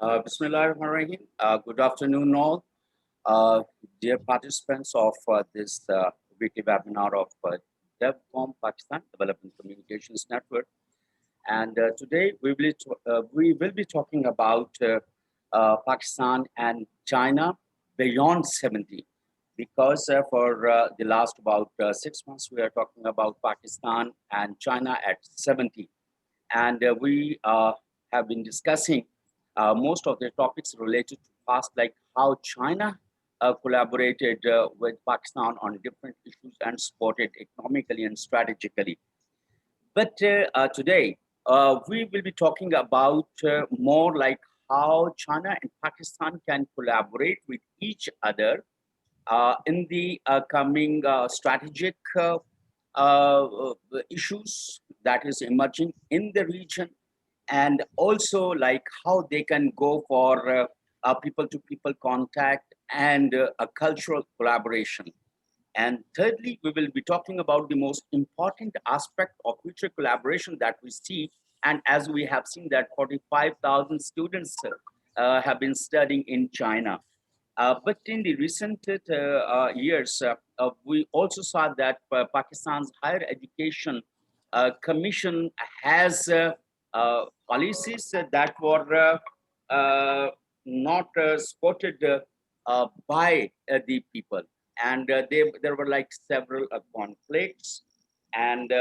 Bismillahirrahmanirrahim. Good afternoon, all. Uh, Dear participants of this weekly webinar of Devcom Pakistan Development Communications Network. And today we will be talking about Pakistan and China beyond 70, because for the last about 6 months, we are talking about Pakistan and China at 70. And we have been discussing most of the topics related to past, like how China collaborated with Pakistan on different issues and supported economically and strategically. But today, we will be talking about more like how China and Pakistan can collaborate with each other in the coming strategic issues that is emerging in the region, and also like how they can go for people-to-people contact and a cultural collaboration. And thirdly, we will be talking about the most important aspect of future collaboration that we see. And as we have seen that 45,000 students have been studying in China. But in the recent years, we also saw that Pakistan's Higher Education Commission has policies that were not supported by the people. And there were like several conflicts, and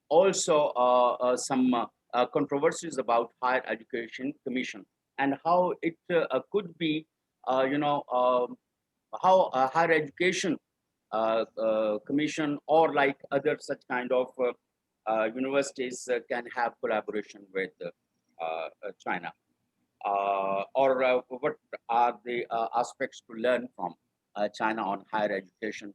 also some controversies about Higher Education Commission and how it could be, how Higher Education Commission or like other such kind of universities can have collaboration with China, or what are the aspects to learn from China on higher education.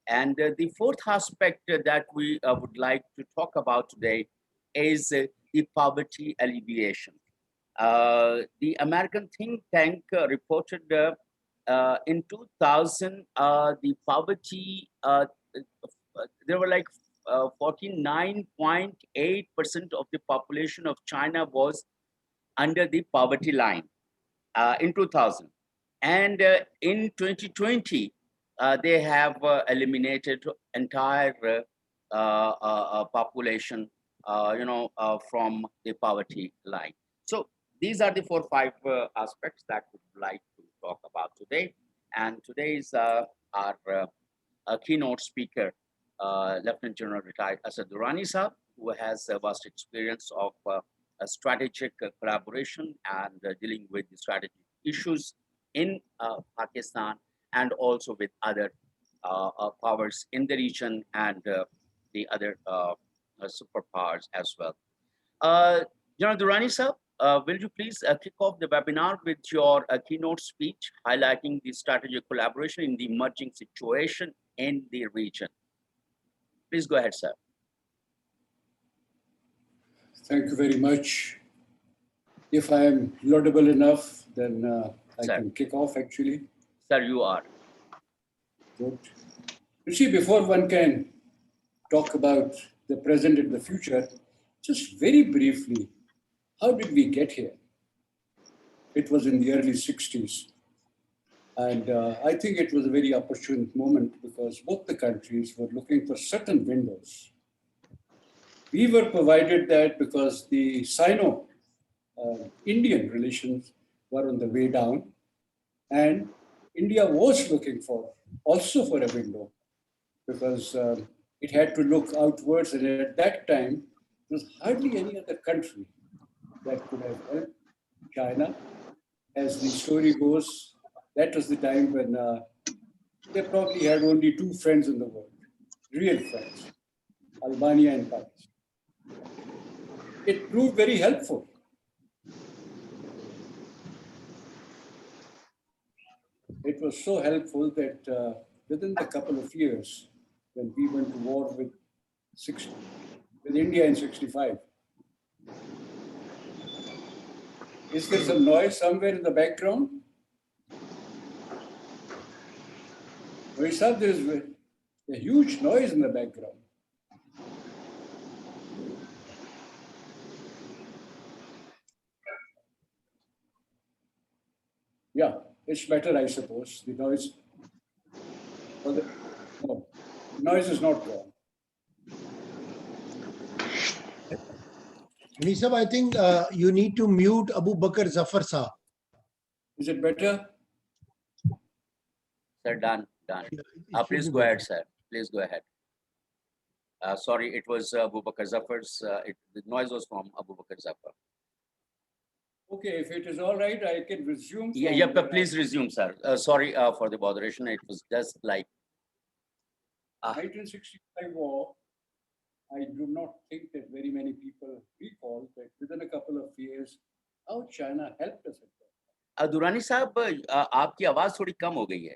And the fourth aspect that we would like to talk about today is the poverty alleviation. The American think tank reported in 2000, the poverty, there were like 49.8% of the population of China was under the poverty line in 2000. And in 2020, they have eliminated entire population, from the poverty line. So these are the 4 or 5 aspects that we would like to talk about today. And today's our keynote speaker, Lieutenant General retired Asad Durrani Sahab, who has a vast experience of a strategic collaboration and dealing with the strategic issues in Pakistan and also with other powers in the region and the other superpowers as well. General Durrani sir, will you please kick off the webinar with your keynote speech highlighting the strategic collaboration in the emerging situation in the region? Please go ahead, sir. Thank you very much. If I am laudable enough, then I can kick off actually. Sir, you are. Good. You see, before one can talk about the present and the future, just very briefly, how did we get here? It was in the early 60s. And I think it was a very opportune moment because both the countries were looking for certain windows. We were provided that because the Sino-Indian relations were on the way down, and India was looking also for a window because it had to look outwards, and at that time, there was hardly any other country that could have helped China. As the story goes, that was the time when they probably had only 2 friends in the world, real friends, Albania and Pakistan. It proved very helpful. It was so helpful that within a couple of years, when we went to war with India in 65, is there some noise somewhere in the background? We saw there's a huge noise in the background. Yeah, it's better, I suppose. The noise, no, noise is not gone. Nisab, I think you need to mute Abu Bakr Zafar Saab. Is it better? Sir, done. Please go ahead, sir. Please go ahead. Sorry, it was Abu Bakr Zafar's. The noise was from Abu Bakr Zafar. Okay, if it is all right, I can resume. Yeah, but please resume, sir. Sorry for the botheration. It was just like 1965 war. I do not think that very many people recall that within a couple of years, how China helped us at that. Durrani साहब, आपकी आवाज थोड़ी कम हो गई है.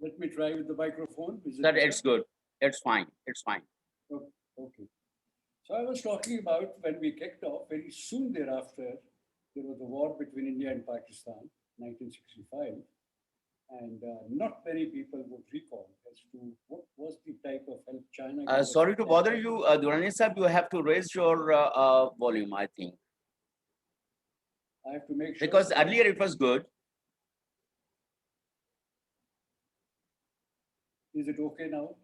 Let me try with the microphone. Sir, it's good. It's fine. It's fine. Okay. So I was talking about when we kicked off, very soon thereafter, there was a war between India and Pakistan, 1965. And not many people would recall as to what was the type of help China. Sorry to bother you, Durrani Sahib, you have to raise your volume, I think. I have to make sure. Because earlier it was good. Is it okay now?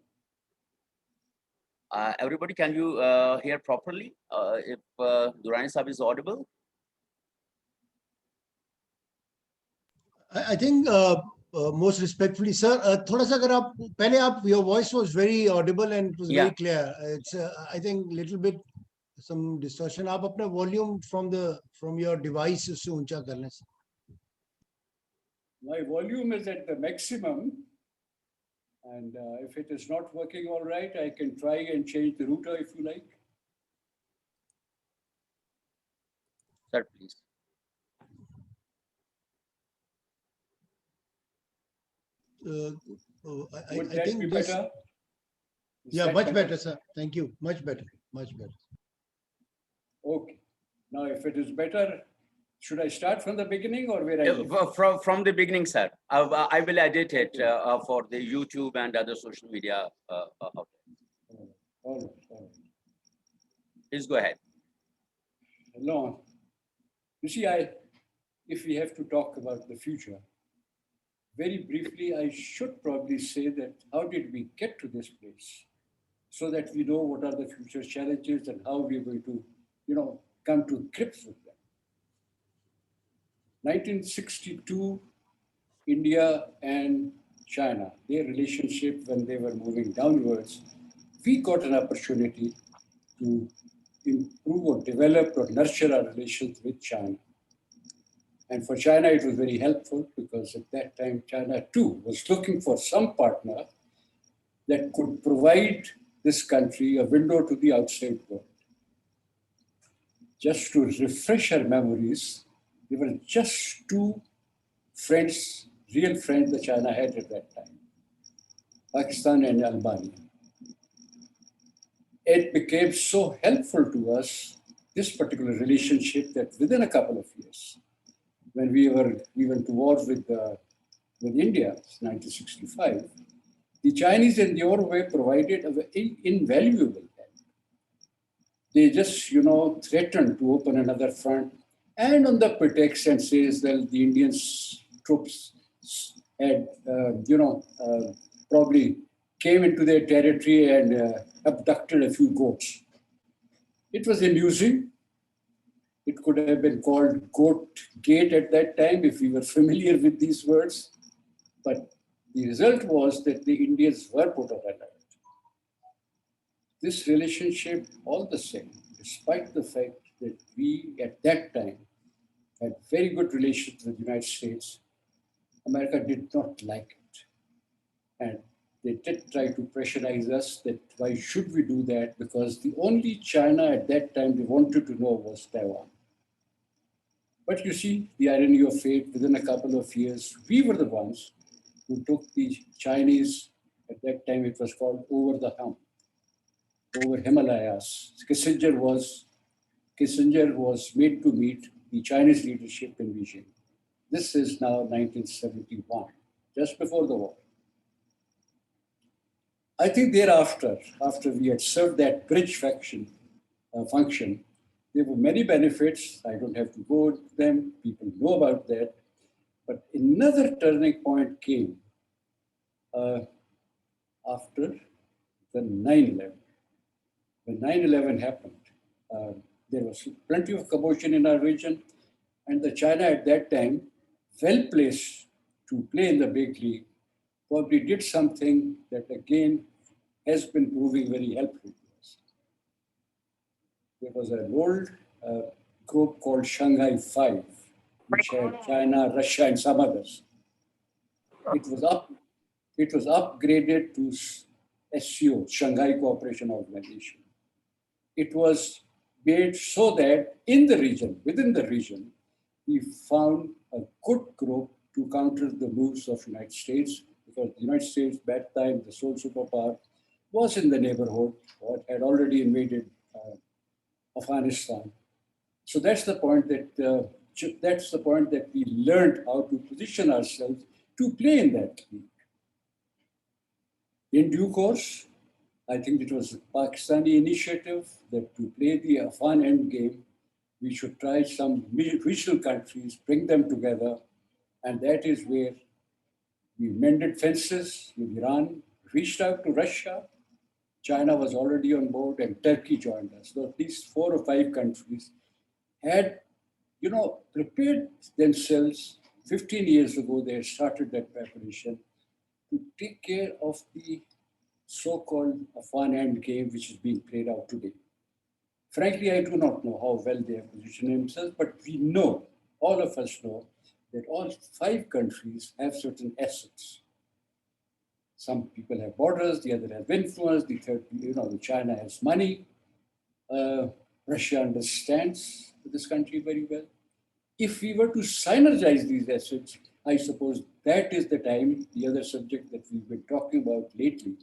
Everybody, can you hear properly? If Durrani Sahib is audible? I think most respectfully, sir, thoda sa agar aap, pehle aap, your voice was very audible and it was very clear. It's I think little bit some distortion. Aap apna volume from your device se uncha kar lein. My volume is at the maximum. And if it is not working all right, I can try and change the router if you like. Sir, please. Would that be better? Yeah, much better, sir. Thank you. Much better. Much better. Okay. Now, if it is better, should I start from the beginning or where I live? From the beginning, sir. I will edit it for the YouTube and other social media. All right. Please go ahead. No. You see, if we have to talk about the future, very briefly, I should probably say that how did we get to this place so that we know what are the future challenges and how we're going to, come to grips with them. 1962, India and China, their relationship when they were moving downwards, we got an opportunity to improve or develop or nurture our relations with China. And for China, it was very helpful because at that time, China too was looking for some partner that could provide this country a window to the outside world. Just to refresh our memories, there were just two friends, real friends that China had at that time, Pakistan and Albania. It became so helpful to us, this particular relationship, that within a couple of years, when we went to war with India, 1965, the Chinese in their way provided an invaluable help. They just, threatened to open another front, and on the pretext and says that the Indian troops had, probably came into their territory and abducted a few goats. It was amusing. It could have been called Goat Gate at that time if we were familiar with these words. But the result was that the Indians were put on alert. This relationship, all the same, despite the fact that we at that time had very good relations with the United States, America did not like it. And they did try to pressurize us that why should we do that? Because the only China at that time they wanted to know was Taiwan. But you see, the irony of fate, within a couple of years, we were the ones who took the Chinese, at that time it was called over the hump, over Himalayas. Kissinger was made to meet the Chinese leadership in Beijing. This is now 1971, just before the war. I think thereafter, after we had served that bridge function, there were many benefits. I don't have to go to them. People know about that. But another turning point came after the 9/11. When 9/11 happened, there was plenty of commotion in our region, and the China at that time, well placed to play in the big league, probably did something that again has been proving very helpful to us. There was an old group called Shanghai Five, which had China, Russia, and some others. It was upgraded to SCO, Shanghai Cooperation Organization. It was made so that in the region, within the region, we found a good group to counter the moves of the United States, because the United States, at that time, the sole superpower, was in the neighborhood or had already invaded Afghanistan. So that's the point that we learned how to position ourselves to play in that league. In due course, I think it was a Pakistani initiative that to play the Afghan end game, we should try some regional countries, bring them together, and that is where we mended fences with Iran, reached out to Russia. China was already on board, and Turkey joined us. So at least 4 or 5 countries had, prepared themselves. 15 years ago, they had started that preparation to take care of the so-called Afghan end game, which is being played out today. Frankly, I do not know how well they have positioned themselves, but we know, all of us know, that all 5 countries have certain assets. Some people have borders, the other have influence, the third, China has money. Russia understands this country very well. If we were to synergize these assets, I suppose that is the time, the other subject that we've been talking about lately,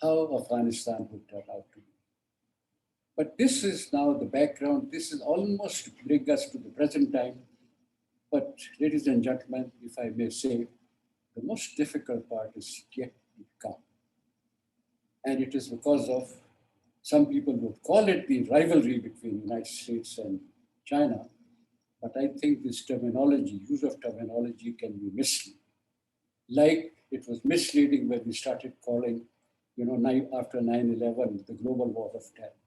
how Afghanistan would turn out to be. But this is now the background. This is almost to bring us to the present time. But ladies and gentlemen, if I may say, the most difficult part is yet to come. And it is because of, some people would call it the rivalry between the United States and China. But I think this terminology, use of terminology, can be misleading. Like it was misleading when we started calling, after 9/11, the global war of terror.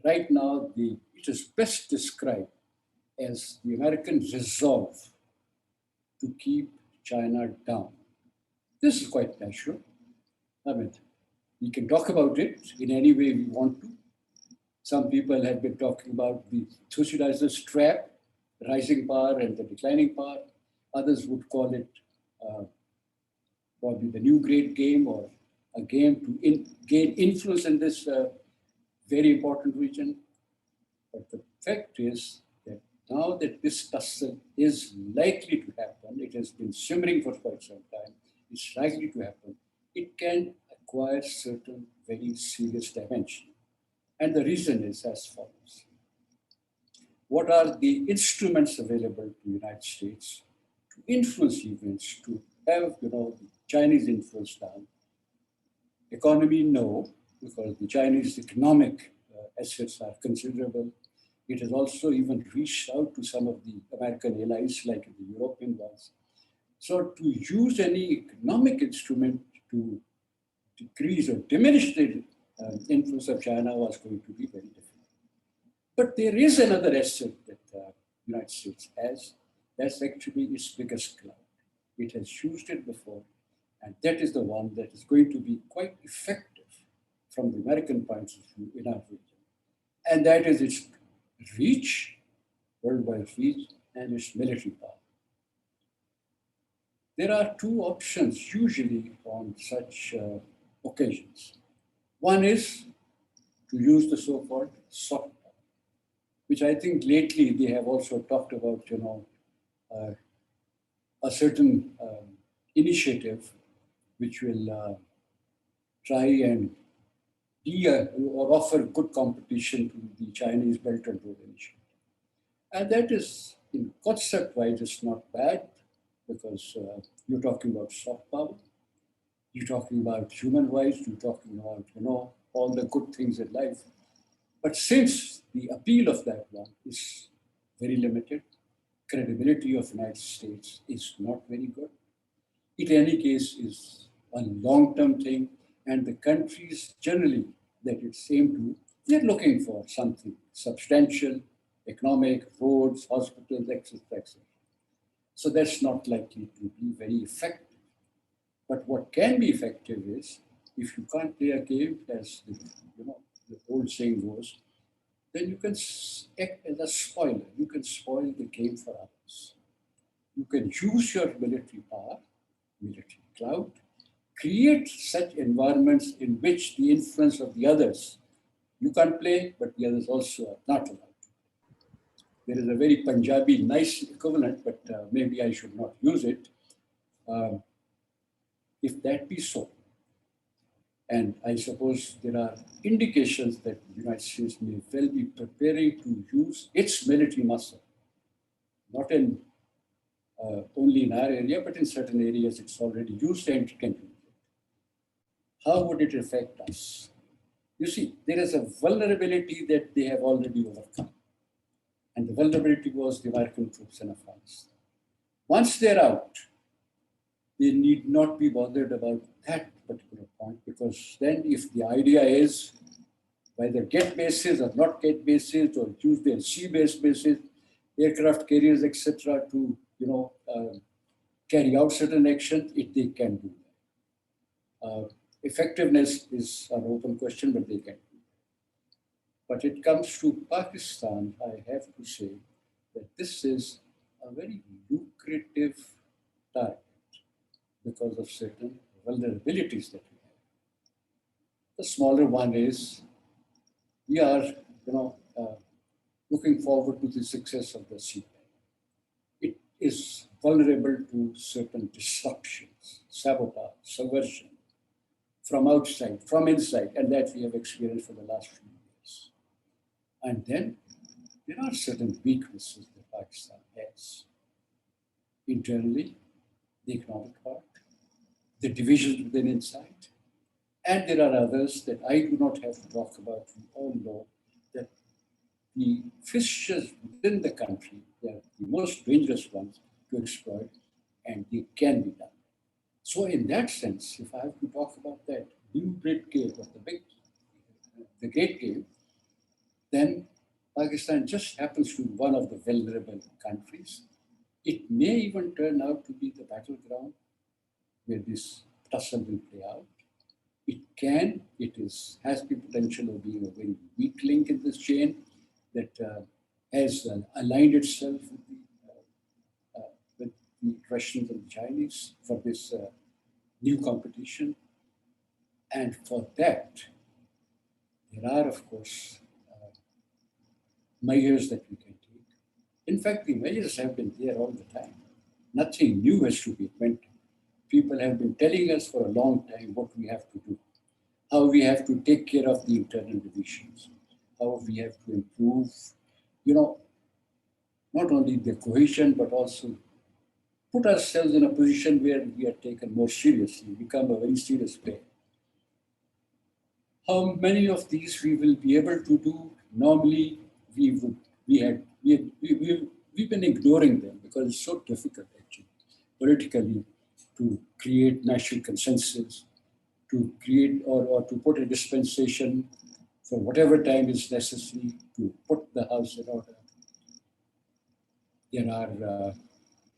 Right now, it is best described as the American resolve to keep China down. This is quite natural. I mean, we can talk about it in any way we want to. Some people have been talking about the Thucydides's trap, rising power and the declining power. Others would call it probably the new great game, or a game to gain influence in this very important region. But the fact is that now that this tussle is likely to happen, it has been simmering for quite some time, it's likely to happen, it can acquire certain very serious dimension. And the reason is as follows. What are the instruments available to the United States to influence events, to have the Chinese influence down? Economy, no, because the Chinese economic assets are considerable. It has also even reached out to some of the American allies, like the European ones. So to use any economic instrument to decrease or diminish the influence of China was going to be very difficult. But there is another asset that the United States has. That's actually its biggest cloud. It has used it before, and that is the one that is going to be quite effective from the American point of view in our region. And that is its reach, worldwide reach, and its military power. There are 2 options usually on such occasions. One is to use the so-called soft power, which I think lately they have also talked about, a certain initiative which will try and be or offer good competition to the Chinese Belt and Road Initiative. And that is, in concept-wise, it's not bad, because You're talking about soft power. You're talking about human rights. You're talking about, all the good things in life. But since the appeal of that one is very limited, credibility of United States is not very good. In any case, is a long-term thing, and the countries generally that it's aimed to, they're looking for something substantial, economic, roads, hospitals, etc., etc. So that's not likely to be very effective. But what can be effective is if you can't play a game, as the old saying goes, then you can act as a spoiler. You can spoil the game for others. You can use your military power, military clout, create such environments in which the influence of the others, you can't play, but the others also are not allowed. There is a very Punjabi nice equivalent, but maybe I should not use it. If that be so, and I suppose there are indications that the United States may well be preparing to use its military muscle, not in only in our area, but in certain areas it's already used and it can use it. How would it affect us? You see, there is a vulnerability that they have already overcome. And the vulnerability was the American troops in Afghanistan. Once they're out, they need not be bothered about that particular point, because then if the idea is whether get bases or not get bases or use their sea-based bases, aircraft carriers, etc., to carry out certain actions, they can do that. Effectiveness is an open question, but they can do that. But it comes to Pakistan, I have to say that this is a very lucrative target because of certain vulnerabilities that we have. The smaller one is we are, looking forward to the success of the sea. It is vulnerable to certain disruptions, sabotage, subversion from outside, from inside, and that we have experienced for the last few years. And then there are certain weaknesses that Pakistan has. Internally, the economic part, the divisions within inside, and there are others that I do not have to talk about. We all know that the fissures within the country, they are the most dangerous ones to exploit, and they can be done. So in that sense, if I have to talk about that new great game of the great game, then Pakistan just happens to be one of the vulnerable countries. It may even turn out to be the battleground where this tussle will play out. Has the potential of being a very weak link in this chain that has aligned itself with the Russians and the Chinese for this new competition. And for that, there are, of course, measures that we can take. In fact, the measures have been there all the time. Nothing new has to be invented. People have been telling us for a long time what we have to do, how we have to take care of the internal divisions, how we have to improve, not only the cohesion, but also put ourselves in a position where we are taken more seriously, become a very serious player. How many of these we will be able to do? Normally, we've been ignoring them because it's so difficult, actually, politically, to create national consensus, to create or to put a dispensation for whatever time is necessary to put the house in order. There are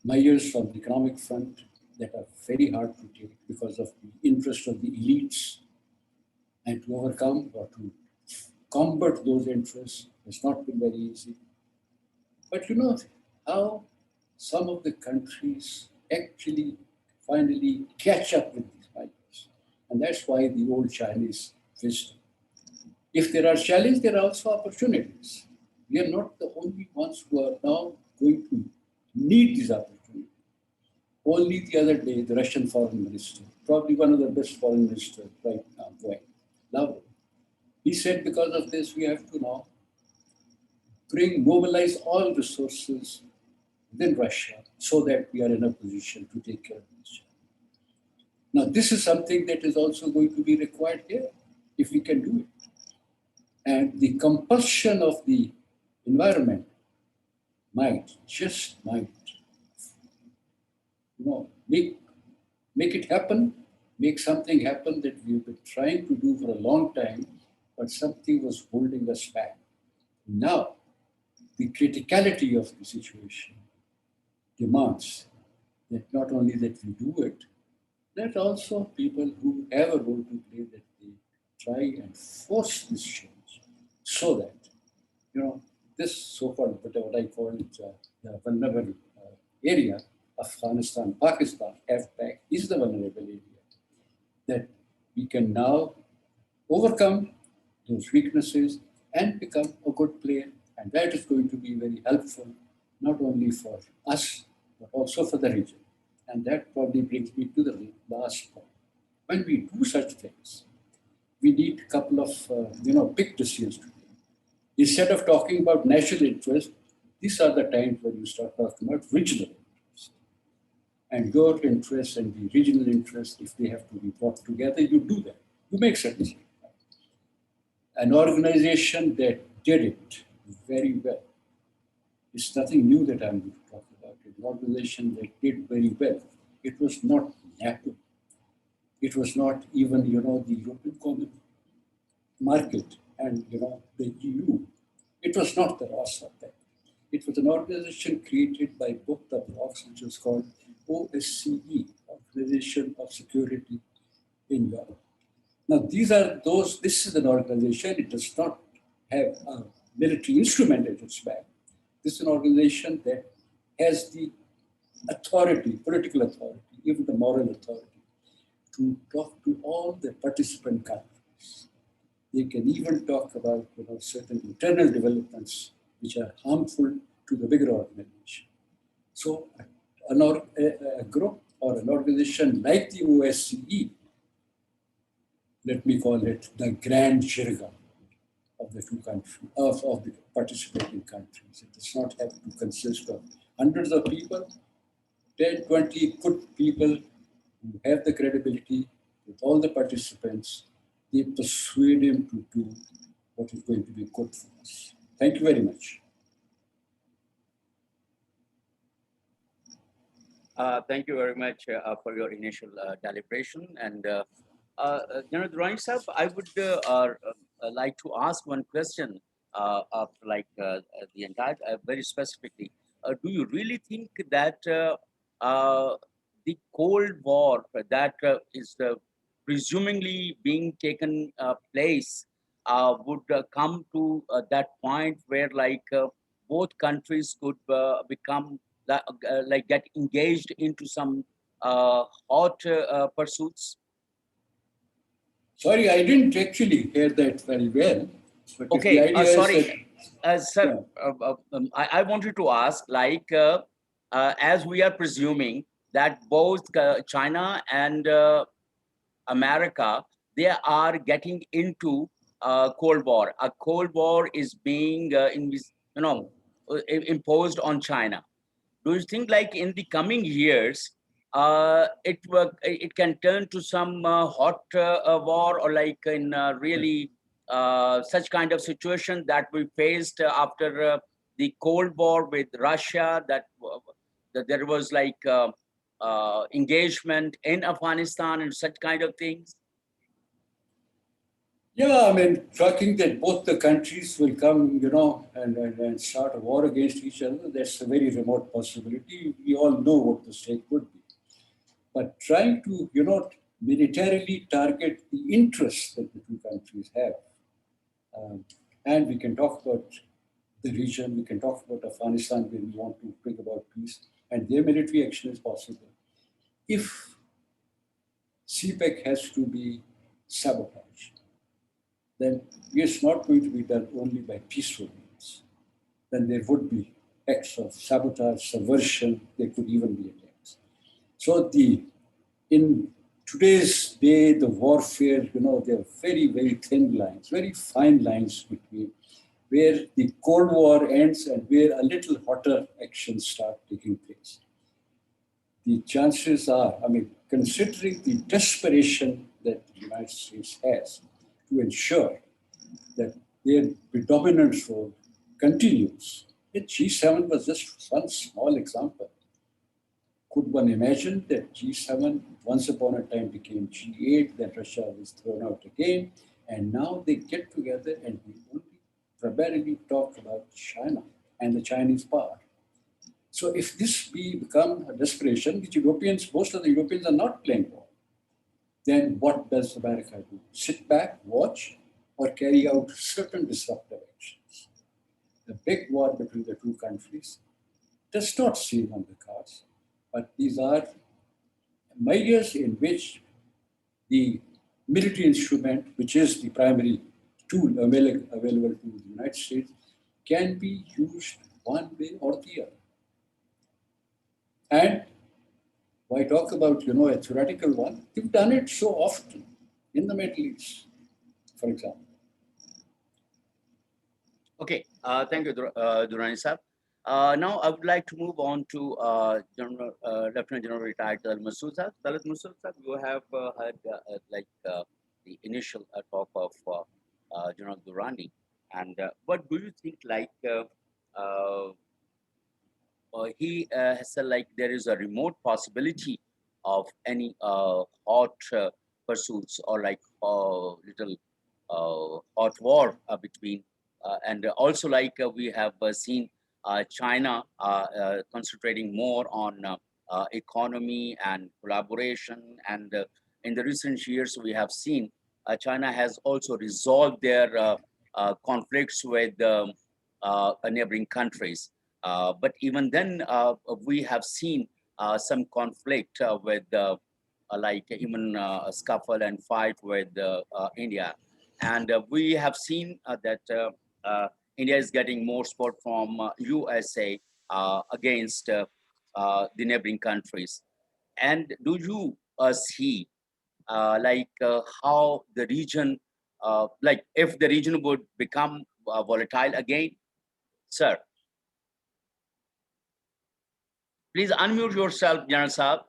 measures from the economic front that are very hard to take because of the interest of the elites, and to overcome or to combat those interests has not been very easy. But you know how some of the countries actually finally catch up with these measures. And that's why the old Chinese wisdom. If there are challenges, there are also opportunities. We are not the only ones who are now going to need these opportunities. Only the other day, the Russian foreign minister, probably one of the best foreign ministers right now going, Lavrov, he said because of this, we have to now mobilize all resources then Russia, so that we are in a position to take care of this. Now, this is something that is also going to be required here, if we can do it. And the compulsion of the environment might, just might, make it happen, make something happen that we've been trying to do for a long time, but something was holding us back. Now, the criticality of the situation demands that not only that we do it, that also people who have a role to play, that they try and force this change so that, this so-called, what I call it, the vulnerable area, Afghanistan, Pakistan, FPAC is the vulnerable area, that we can now overcome those weaknesses and become a good player. And that is going to be very helpful, not only for us, but also for the region. And that probably brings me to the last point. When we do such things, we need a couple of, big decisions to take. Instead of talking about national interest, these are the times when you start talking about regional interest. And your interest and the regional interest, if they have to be brought together, you do that. You make certain decisions. An organization that did it very well. It's nothing new that I'm going to talk about. An organization that did very well. It was not NATO. It was not even, the European Common Market and, the EU. It was not the Ross of that. It was an organization created by both the blocs, which was called OSCE, Organization of Security in Europe. Now, this is an organization, it does not have a military instrument at its back. This is an organization that has the authority, political authority, even the moral authority, to talk to all the participant countries. They can even talk about certain internal developments which are harmful to the bigger organization. So a group or an organization like the OSCE, let me call it the grand jirga of the two countries, of the participating countries. It does not have to consist of hundreds of people, 10, 20 good people who have the credibility with all the participants. They persuade him to do what is going to be good for us. Thank you very much. Thank you very much for your initial deliberation. And Drawing Sahib, I would like to ask one question of the entire, very specifically. Do you really think that the Cold War that is presumably being taken place would come to that point where both countries could become get engaged into some hot pursuits? Sorry, I didn't actually hear that very well. But Okay, the idea sorry, is that, sir. I wanted to ask, as we are presuming that both China and America, they are getting into Cold War. A Cold War is being, imposed on China. Do you think, in the coming years, it can turn to some hot war, or in really such kind of situation that we faced after the Cold War with Russia, that there was engagement in Afghanistan and such kind of things? yeah, I mean, talking that both the countries will come, and start a war against each other, that's a very remote possibility. We all know what the stake would be. But trying to, militarily target the interests that the two countries have. And we can talk about the region, we can talk about Afghanistan when we want to bring about peace, and their military action is possible. If CPEC has to be sabotaged, then it's not going to be done only by peaceful means. Then there would be acts of sabotage, subversion, there could even be attacks. So in today's day, the warfare, there are very, very thin lines, very fine lines where the Cold War ends and where a little hotter actions start taking place. The chances are, I mean, considering the desperation that the United States has to ensure that their predominant role continues, the G7 was just one small example. Could one imagine that G7 once upon a time became G8, then Russia was thrown out again, and now they get together and we only primarily talk about China and the Chinese power. So if this become a desperation, which Europeans, most of the Europeans are not playing ball, then what does America do? Sit back, watch, or carry out certain disruptive actions? The big war between the two countries does not seem on the cards, but these are measures in which the military instrument, which is the primary tool available to the United States, can be used one way or the other. And why talk about, a theoretical one? We've done it so often in the Middle East, for example. Okay, thank you, Durrani Sahab. Now I would like to move on to Lieutenant General Retired Talat Masood Sahab. Talat Masood Sahab, you have heard the initial talk of General Durrani, and what do you think? He has said there is a remote possibility of any hot pursuits or little hot war between and also we have seen China concentrating more on economy and collaboration, and in the recent years we have seen China has also resolved their conflicts with neighboring countries. But even then, we have seen some conflict with even scuffle and fight with India. And we have seen that India is getting more support from USA against the neighboring countries. And do you see how the region, if the region would become volatile again? Sir, please unmute yourself, General Saab.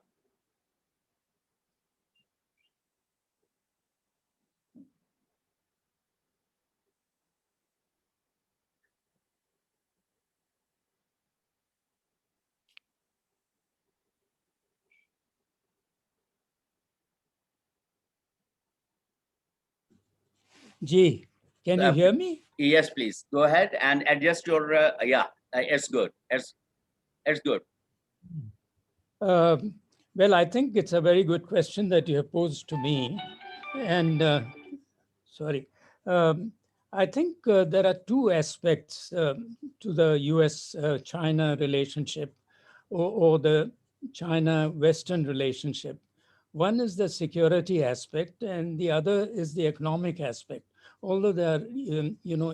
Gee, can you hear me? Yes, please. Go ahead and adjust your, it's good. It's good. Well, I think it's a very good question that you have posed to me. And sorry, I think there are two aspects to the US-China relationship or the China-Western relationship. One is the security aspect, and the other is the economic aspect. Although they are,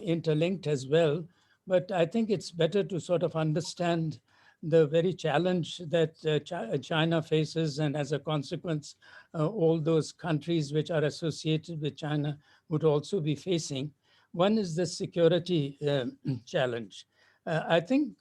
interlinked as well, but I think it's better to sort of understand the very challenge that China faces, and as a consequence, all those countries which are associated with China would also be facing. One is the security challenge. I think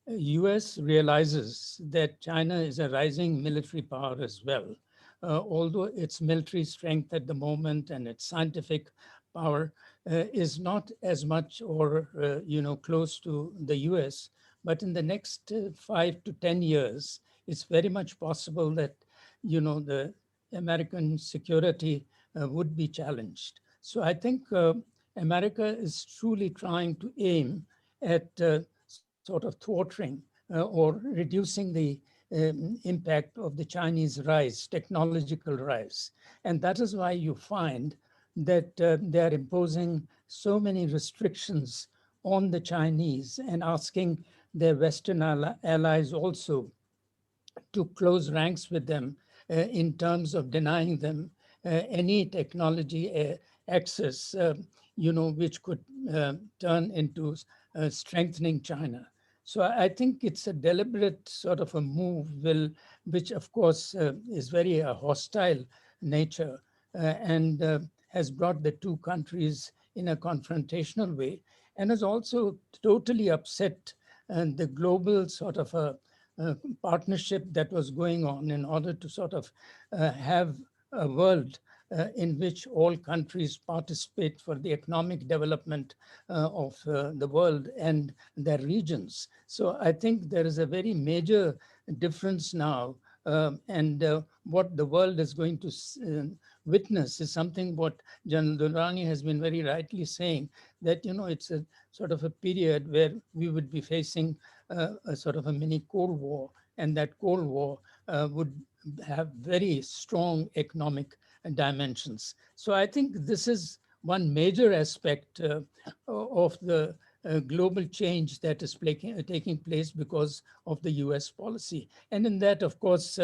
US realizes that China is a rising military power as well. Although its military strength at the moment and its scientific power is not as much or close to the US, but in the next 5 to 10 years, it's very much possible that the American security would be challenged. So I think America is truly trying to aim at sort of thwarting or reducing the impact of the Chinese rise, technological rise. And that is why you find that they are imposing so many restrictions on the Chinese and asking their Western allies also to close ranks with them in terms of denying them any technology access, which could turn into strengthening China. So I think it's a deliberate sort of a move, which of course is very hostile nature and has brought the two countries in a confrontational way. and has also totally upset the global sort of a partnership that was going on in order to sort of have a world in which all countries participate for the economic development of the world and their regions. So I think there is a very major difference now, and what the world is going to witness is something what General Durrani has been very rightly saying, that it's a sort of a period where we would be facing a sort of a mini Cold War, and that Cold War would have very strong economic dimensions. So I think this is one major aspect of the global change that is taking place because of the US policy. And in that, of course,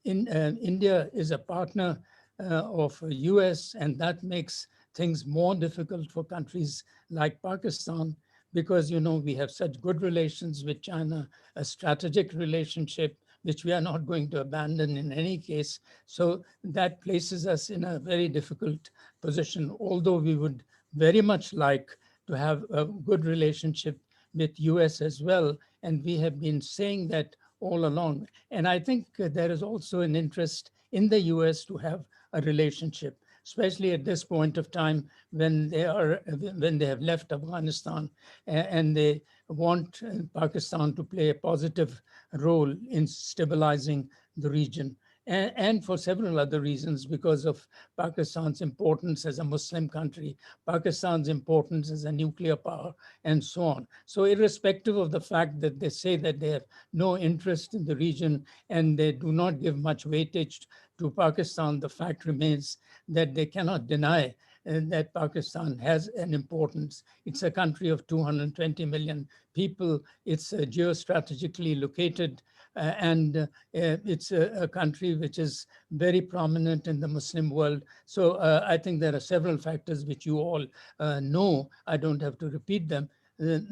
India is a partner of US, and that makes things more difficult for countries like Pakistan, because we have such good relations with China, a strategic relationship which we are not going to abandon in any case. So that places us in a very difficult position, although we would very much like to have a good relationship with US as well. And we have been saying that all along. And I think there is also an interest in the US to have a relationship, especially at this point of time when they have left Afghanistan, and they want Pakistan to play a positive role in stabilizing the region. And for several other reasons, because of Pakistan's importance as a Muslim country, Pakistan's importance as a nuclear power, and so on. So irrespective of the fact that they say that they have no interest in the region and they do not give much weightage to Pakistan, the fact remains that they cannot deny that Pakistan has an importance. It's a country of 220 million people. It's geostrategically located, and it's a country which is very prominent in the Muslim world. So I think there are several factors which you all know. I don't have to repeat them.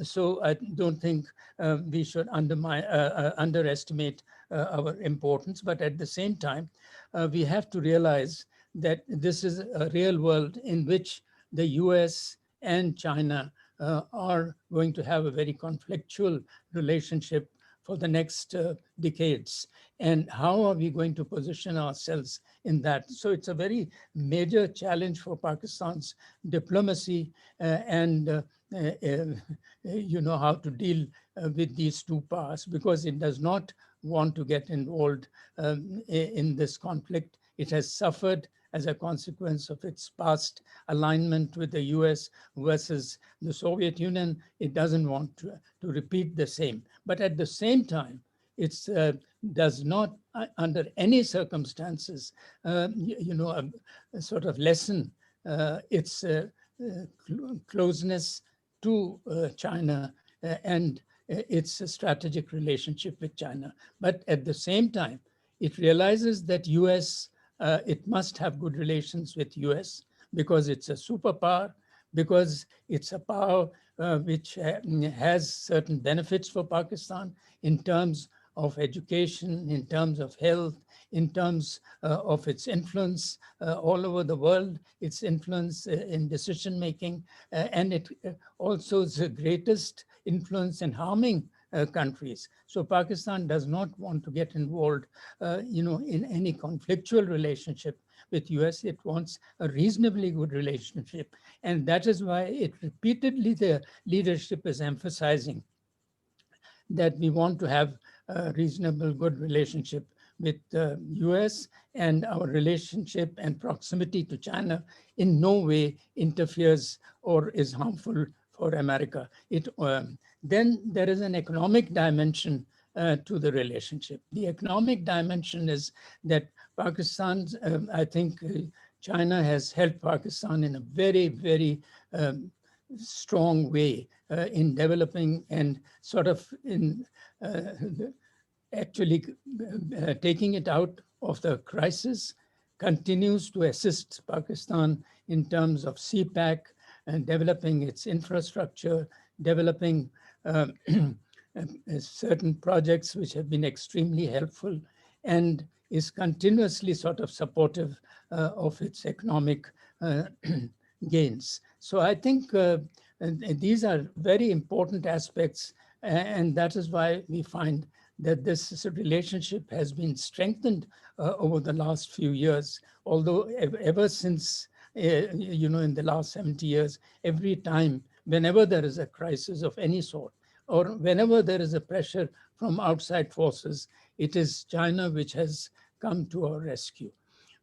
So I don't think we should underestimate our importance. But at the same time, we have to realize that this is a real world in which the US and China are going to have a very conflictual relationship for the next decades. And how are we going to position ourselves in that? So it's a very major challenge for Pakistan's diplomacy, and how to deal with these two powers, because it does not want to get involved in this conflict. It has suffered as a consequence of its past alignment with the US versus the Soviet Union. It doesn't want to repeat the same. But at the same time, it does not, under any circumstances, sort of lessen its closeness to China and its strategic relationship with China. But at the same time, it realizes that US, it must have good relations with US because it's a superpower, because it's a power which has certain benefits for Pakistan in terms of education, in terms of health, in terms of its influence all over the world, its influence in decision making, and it also is the greatest influence in harming countries. So Pakistan does not want to get involved, in any conflictual relationship with US. It wants a reasonably good relationship, and that is why it repeatedly, the leadership is emphasizing that we want to have a reasonable good relationship with the US, and our relationship and proximity to China in no way interferes or is harmful for America. Then there is an economic dimension to the relationship. The economic dimension is that Pakistan's, I think China has helped Pakistan in a very, very strong way in developing and sort of in actually taking it out of the crisis, continues to assist Pakistan in terms of CPAC and developing its infrastructure, developing certain projects which have been extremely helpful, and is continuously sort of supportive of its economic gains. So I think And these are very important aspects, and that is why we find that this relationship has been strengthened over the last few years, although ever since, in the last 70 years, every time, whenever there is a crisis of any sort, or whenever there is a pressure from outside forces, it is China which has come to our rescue.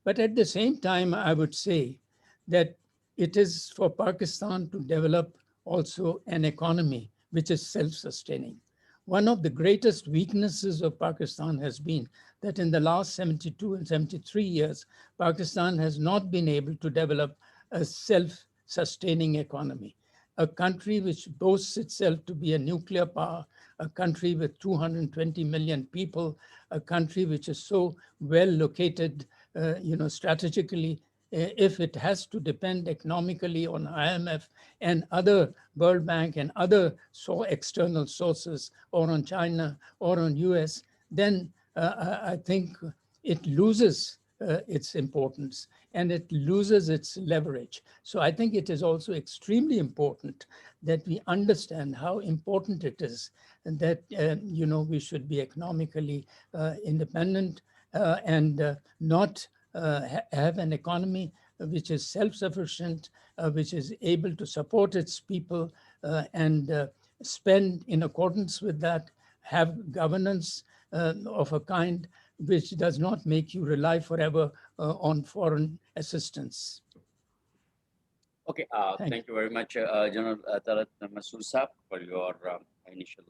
But at the same time, I would say that it is for Pakistan to develop also an economy which is self-sustaining. One of the greatest weaknesses of Pakistan has been that in the last 72 and 73 years, Pakistan has not been able to develop a self-sustaining economy. A country which boasts itself to be a nuclear power, a country with 220 million people, a country which is so well located, strategically, if it has to depend economically on IMF and other World Bank and other external sources, or on China or on US, then I think it loses its importance and it loses its leverage. So I think it is also extremely important that we understand how important it is that we should be economically independent and not have an economy which is self-sufficient, which is able to support its people and spend in accordance with that, have governance of a kind which does not make you rely forever on foreign assistance. Okay, Thank thank you very much, General Talat Masood Saab, for your initial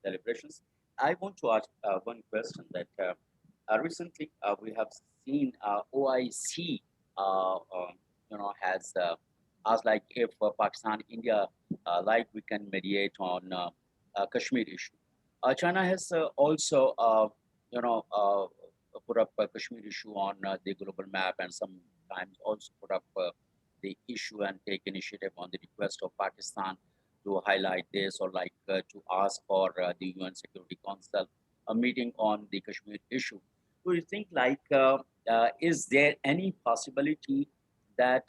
deliberations. I want to ask one question that recently we have seen OIC, has asked like if Pakistan, India, like we can mediate on Kashmir issue. China has also, put up Kashmir issue on the global map, and sometimes also put up the issue and take initiative on the request of Pakistan to highlight this, or like to ask for the UN Security Council a meeting on the Kashmir issue. Do you think like is there any possibility that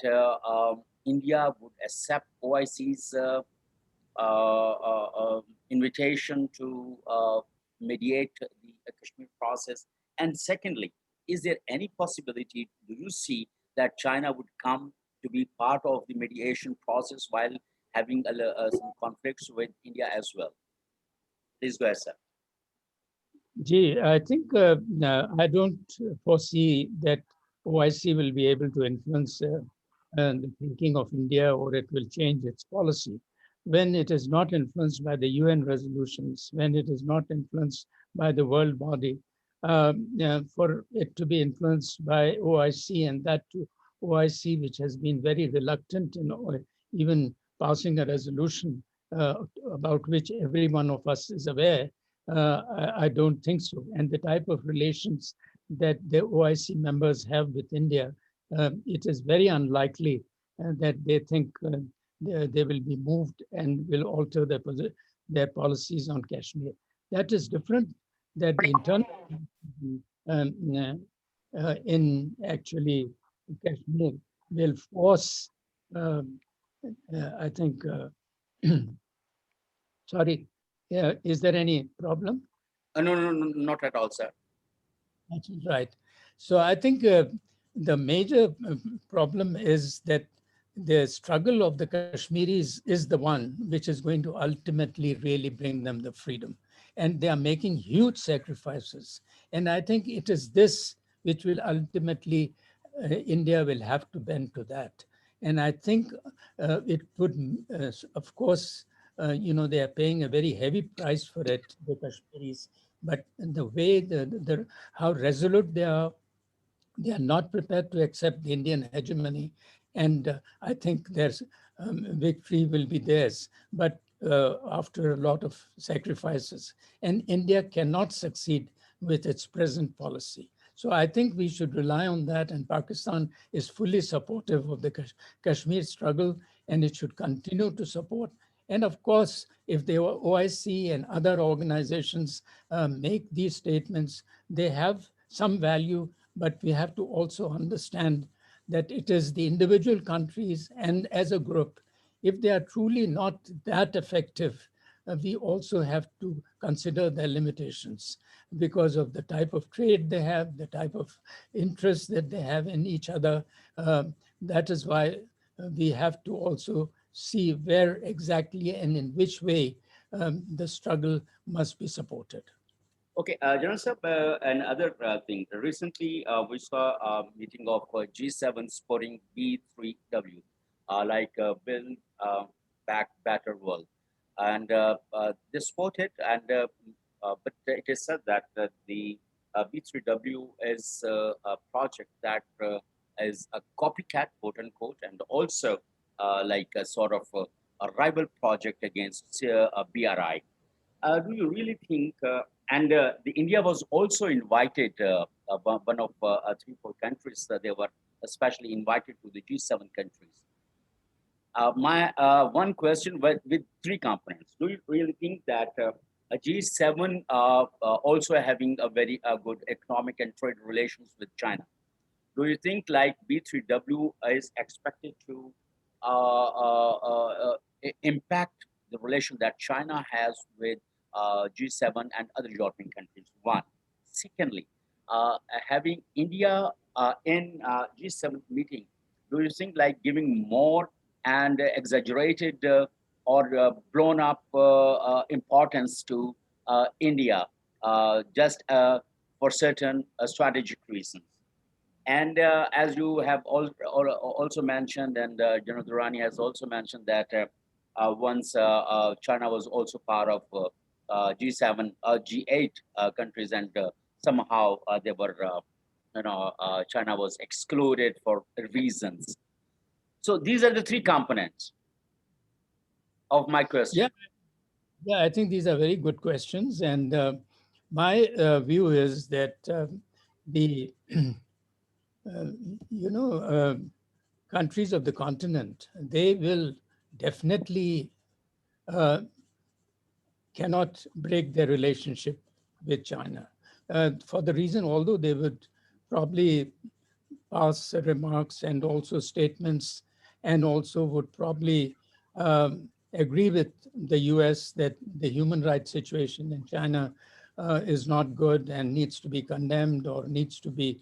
India would accept OIC's invitation to mediate the Kashmir process? And secondly, is there any possibility, do you see, that China would come to be part of the mediation process while having some conflicts with India as well? Please go ahead, sir. Gee, I think I don't foresee that OIC will be able to influence the thinking of India, or it will change its policy when it is not influenced by the UN resolutions, when it is not influenced by the world body. For it to be influenced by OIC, and that to OIC, which has been very reluctant in even passing a resolution about which every one of us is aware, I don't think so. And the type of relations that the OIC members have with India, it is very unlikely that they think they will be moved and will alter their policies on Kashmir. That is different. That the internal in actually Kashmir will force, I think, sorry, is there any problem? No, not at all, sir. That's right. So I think the major problem is that the struggle of the Kashmiris is the one which is going to ultimately really bring them the freedom. And they are making huge sacrifices. And I think it is this which will ultimately, India will have to bend to that. And I think it would, of course, they are paying a very heavy price for it, the Kashmiris. But the way, how resolute they are not prepared to accept the Indian hegemony. And I think there's victory will be theirs, but after a lot of sacrifices. And India cannot succeed with its present policy. So I think we should rely on that, and Pakistan is fully supportive of the Kashmir struggle, and it should continue to support. And of course, if the OIC and other organizations make these statements, they have some value, but we have to also understand that it is the individual countries and as a group, if they are truly not that effective, we also have to consider their limitations because of the type of trade they have, the type of interest that they have in each other. That is why we have to also see where exactly and in which way the struggle must be supported. Okay, General Sir, another thing. Recently, we saw a meeting of G7 supporting B3W, like Build Back Better World. And they support it, and but it is said that the B3W is a project that is a copycat, quote unquote, and also like a sort of a rival project against BRI. Do you really think? And the India was also invited. One of three, four countries. They were especially invited to the G7 countries. My one question with three components. Do you really think that a G7 also having a very good economic and trade relations with China? Do you think like B3W is expected to impact the relation that China has with G7 and other European countries? One. Secondly, having India in G7 meeting, do you think like giving more and exaggerated or blown up importance to India just for certain strategic reasons? And as you have also mentioned, and General Durrani has also mentioned that once China was also part of G7, G8 countries, and somehow they were, China was excluded for reasons. So these are the three components of my question. Yeah, I think these are very good questions. And my view is that the you know, countries of the continent, they will definitely uh, cannot break their relationship with China. For the reason, although they would probably pass remarks and also statements, and also would probably agree with the US that the human rights situation in China is not good and needs to be condemned, or needs to be,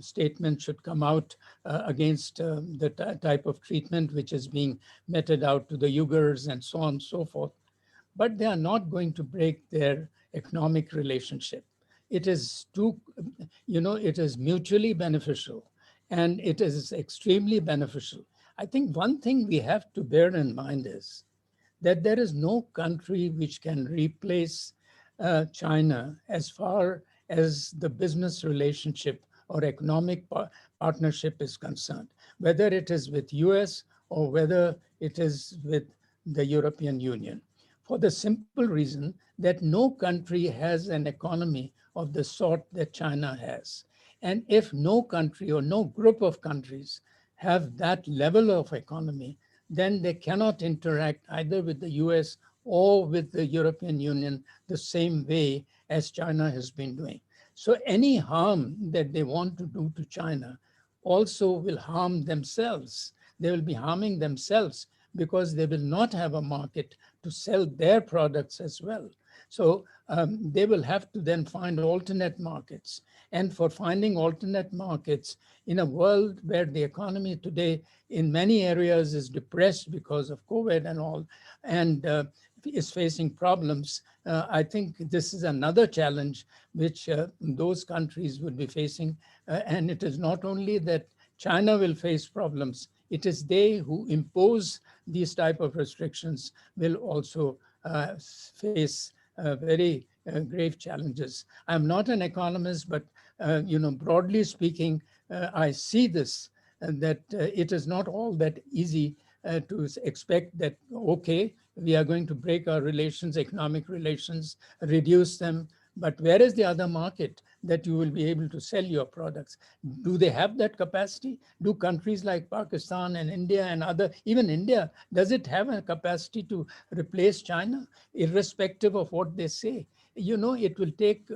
statement should come out against the type of treatment which is being meted out to the Uyghurs and so on and so forth. But they are not going to break their economic relationship. It is too, it is mutually beneficial, and it is extremely beneficial. I think one thing we have to bear in mind is that there is no country which can replace China as far as the business relationship or economic partnership is concerned, whether it is with US or whether it is with the European Union, for the simple reason that no country has an economy of the sort that China has. And if no country or no group of countries have that level of economy, then they cannot interact either with the US or with the European Union the same way as China has been doing. So any harm that they want to do to China also will harm themselves. They will be harming themselves because they will not have a market to sell their products as well. So they will have to then find alternate markets. And for finding alternate markets in a world where the economy today in many areas is depressed because of COVID and all, and is facing problems, I think this is another challenge which those countries would be facing. And it is not only that China will face problems, it is they who impose these type of restrictions will also face very grave challenges. I'm not an economist, but broadly speaking, I see this, that it is not all that easy to expect that, okay, we are going to break our relations, economic relations, reduce them, but where is the other market that you will be able to sell your products? Do they have that capacity? Do countries like Pakistan and India and other, even India, does it have a capacity to replace China, irrespective of what they say? it will take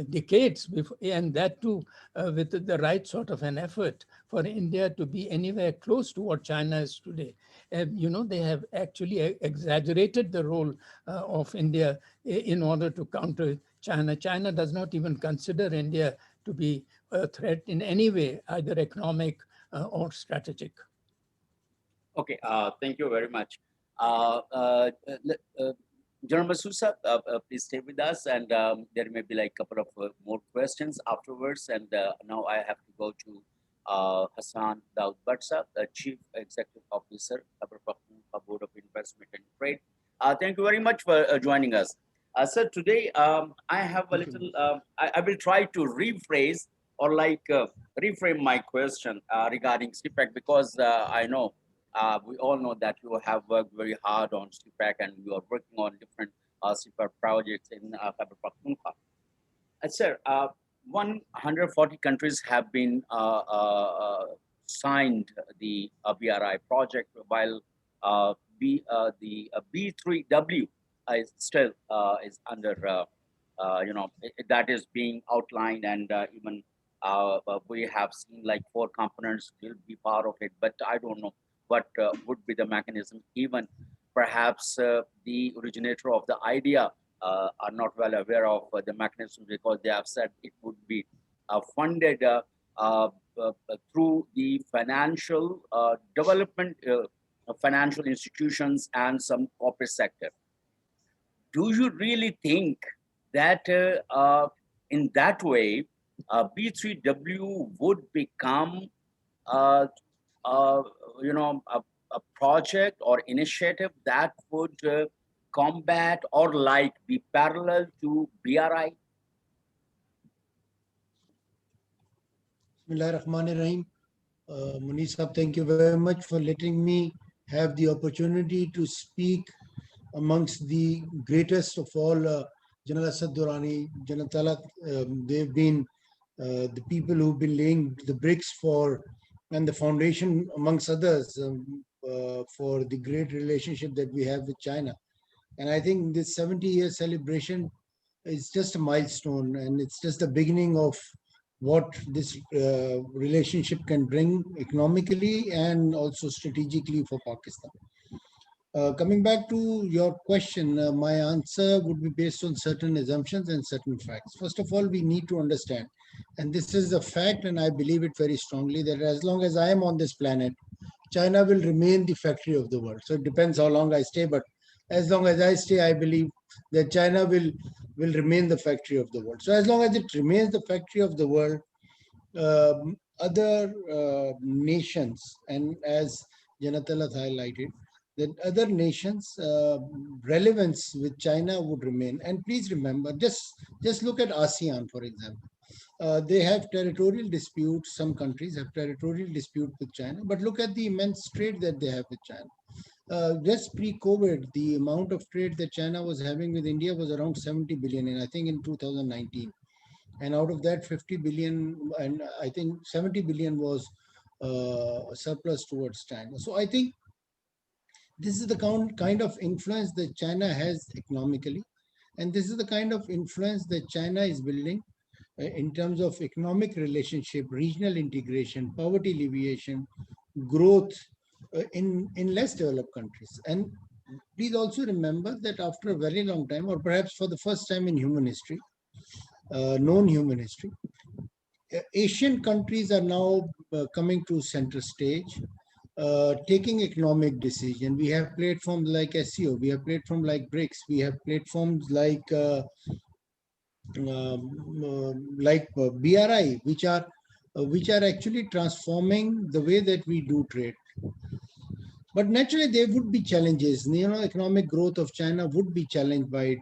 decades before, and that too with the right sort of an effort for India to be anywhere close to what China is today. They have actually exaggerated the role of India in order to counter China. China does not even consider India to be a threat in any way, either economic or strategic. Okay, thank you very much. General Masusa, please stay with us, and there may be like a couple of more questions afterwards. And now I have to go to Hassan Daud Batsa, the Chief Executive Officer, Khyber Pakhtunkhwa Board of Investment and Trade. Thank you very much for joining us. Sir, today I have a little, I will try to rephrase or reframe my question regarding CPEC, because I know we all know that you have worked very hard on CPEC and you are working on different CPEC projects in Khyber Pakhtunkhwa. Sir, 140 countries have been signed the BRI project, while the B3W is still is under, that is being outlined, and even we have seen like 4 components will be part of it, but I don't know what would be the mechanism. Even perhaps the originator of the idea are not well aware of the mechanism, because they have said it would be funded through the financial development, financial institutions and some corporate sector. Do you really think that in that way, B3W would become uh, uh, a project or initiative that would combat or like be parallel to BRI? Bismillahirrahmanirrahim. Muniz Saab, thank you very much for letting me have the opportunity to speak amongst the greatest of all, General Asad Durrani, General Talat. They've been the people who've been laying the bricks for and the foundation, amongst others, for the great relationship that we have with China. And I think this 70-year celebration is just a milestone, and it's just the beginning of what this relationship can bring economically and also strategically for Pakistan. Coming back to your question, my answer would be based on certain assumptions and certain facts. First of all, we need to understand, and this is a fact, and I believe it very strongly, that as long as I am on this planet, China will remain the factory of the world. So it depends how long I stay, but as long as I stay, I believe that China will remain the factory of the world. So as long as it remains the factory of the world, other nations, and as Janatalat highlighted, that other nations' relevance with China would remain. And please remember, just look at ASEAN, for example. They have territorial disputes. Some countries have territorial dispute with China, but look at the immense trade that they have with China. Just pre-COVID, the amount of trade that China was having with India was around 70 billion, and I think in 2019. And out of that, 50 billion, and I think 70 billion was surplus towards China. So I think this is the kind of influence that China has economically, and this is the kind of influence that China is building in terms of economic relationship, regional integration, poverty alleviation, growth in less developed countries. And please also remember that after a very long time, or perhaps for the first time in human history, known human history, Asian countries are now coming to center stage, taking economic decision. We have platforms like SEO, we have platforms like BRICS, we have platforms like BRI, which are actually transforming the way that we do trade. But naturally, there would be challenges. Economic growth of China would be challenged by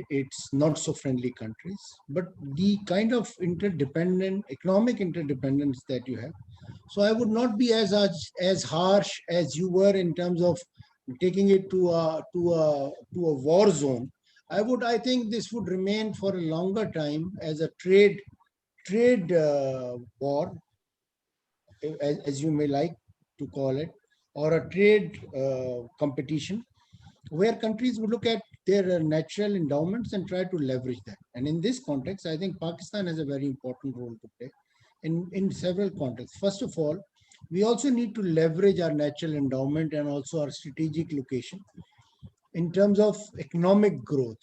its not so friendly countries. But the kind of economic interdependence that you have. So I would not be as harsh as you were in terms of taking it to a war zone. I think this would remain for a longer time as a trade war, as you may like to call it, or a trade competition, where countries would look at their natural endowments and try to leverage that. And in this context, I think Pakistan has a very important role to play in several contexts. First of all, we also need to leverage our natural endowment and also our strategic location in terms of economic growth.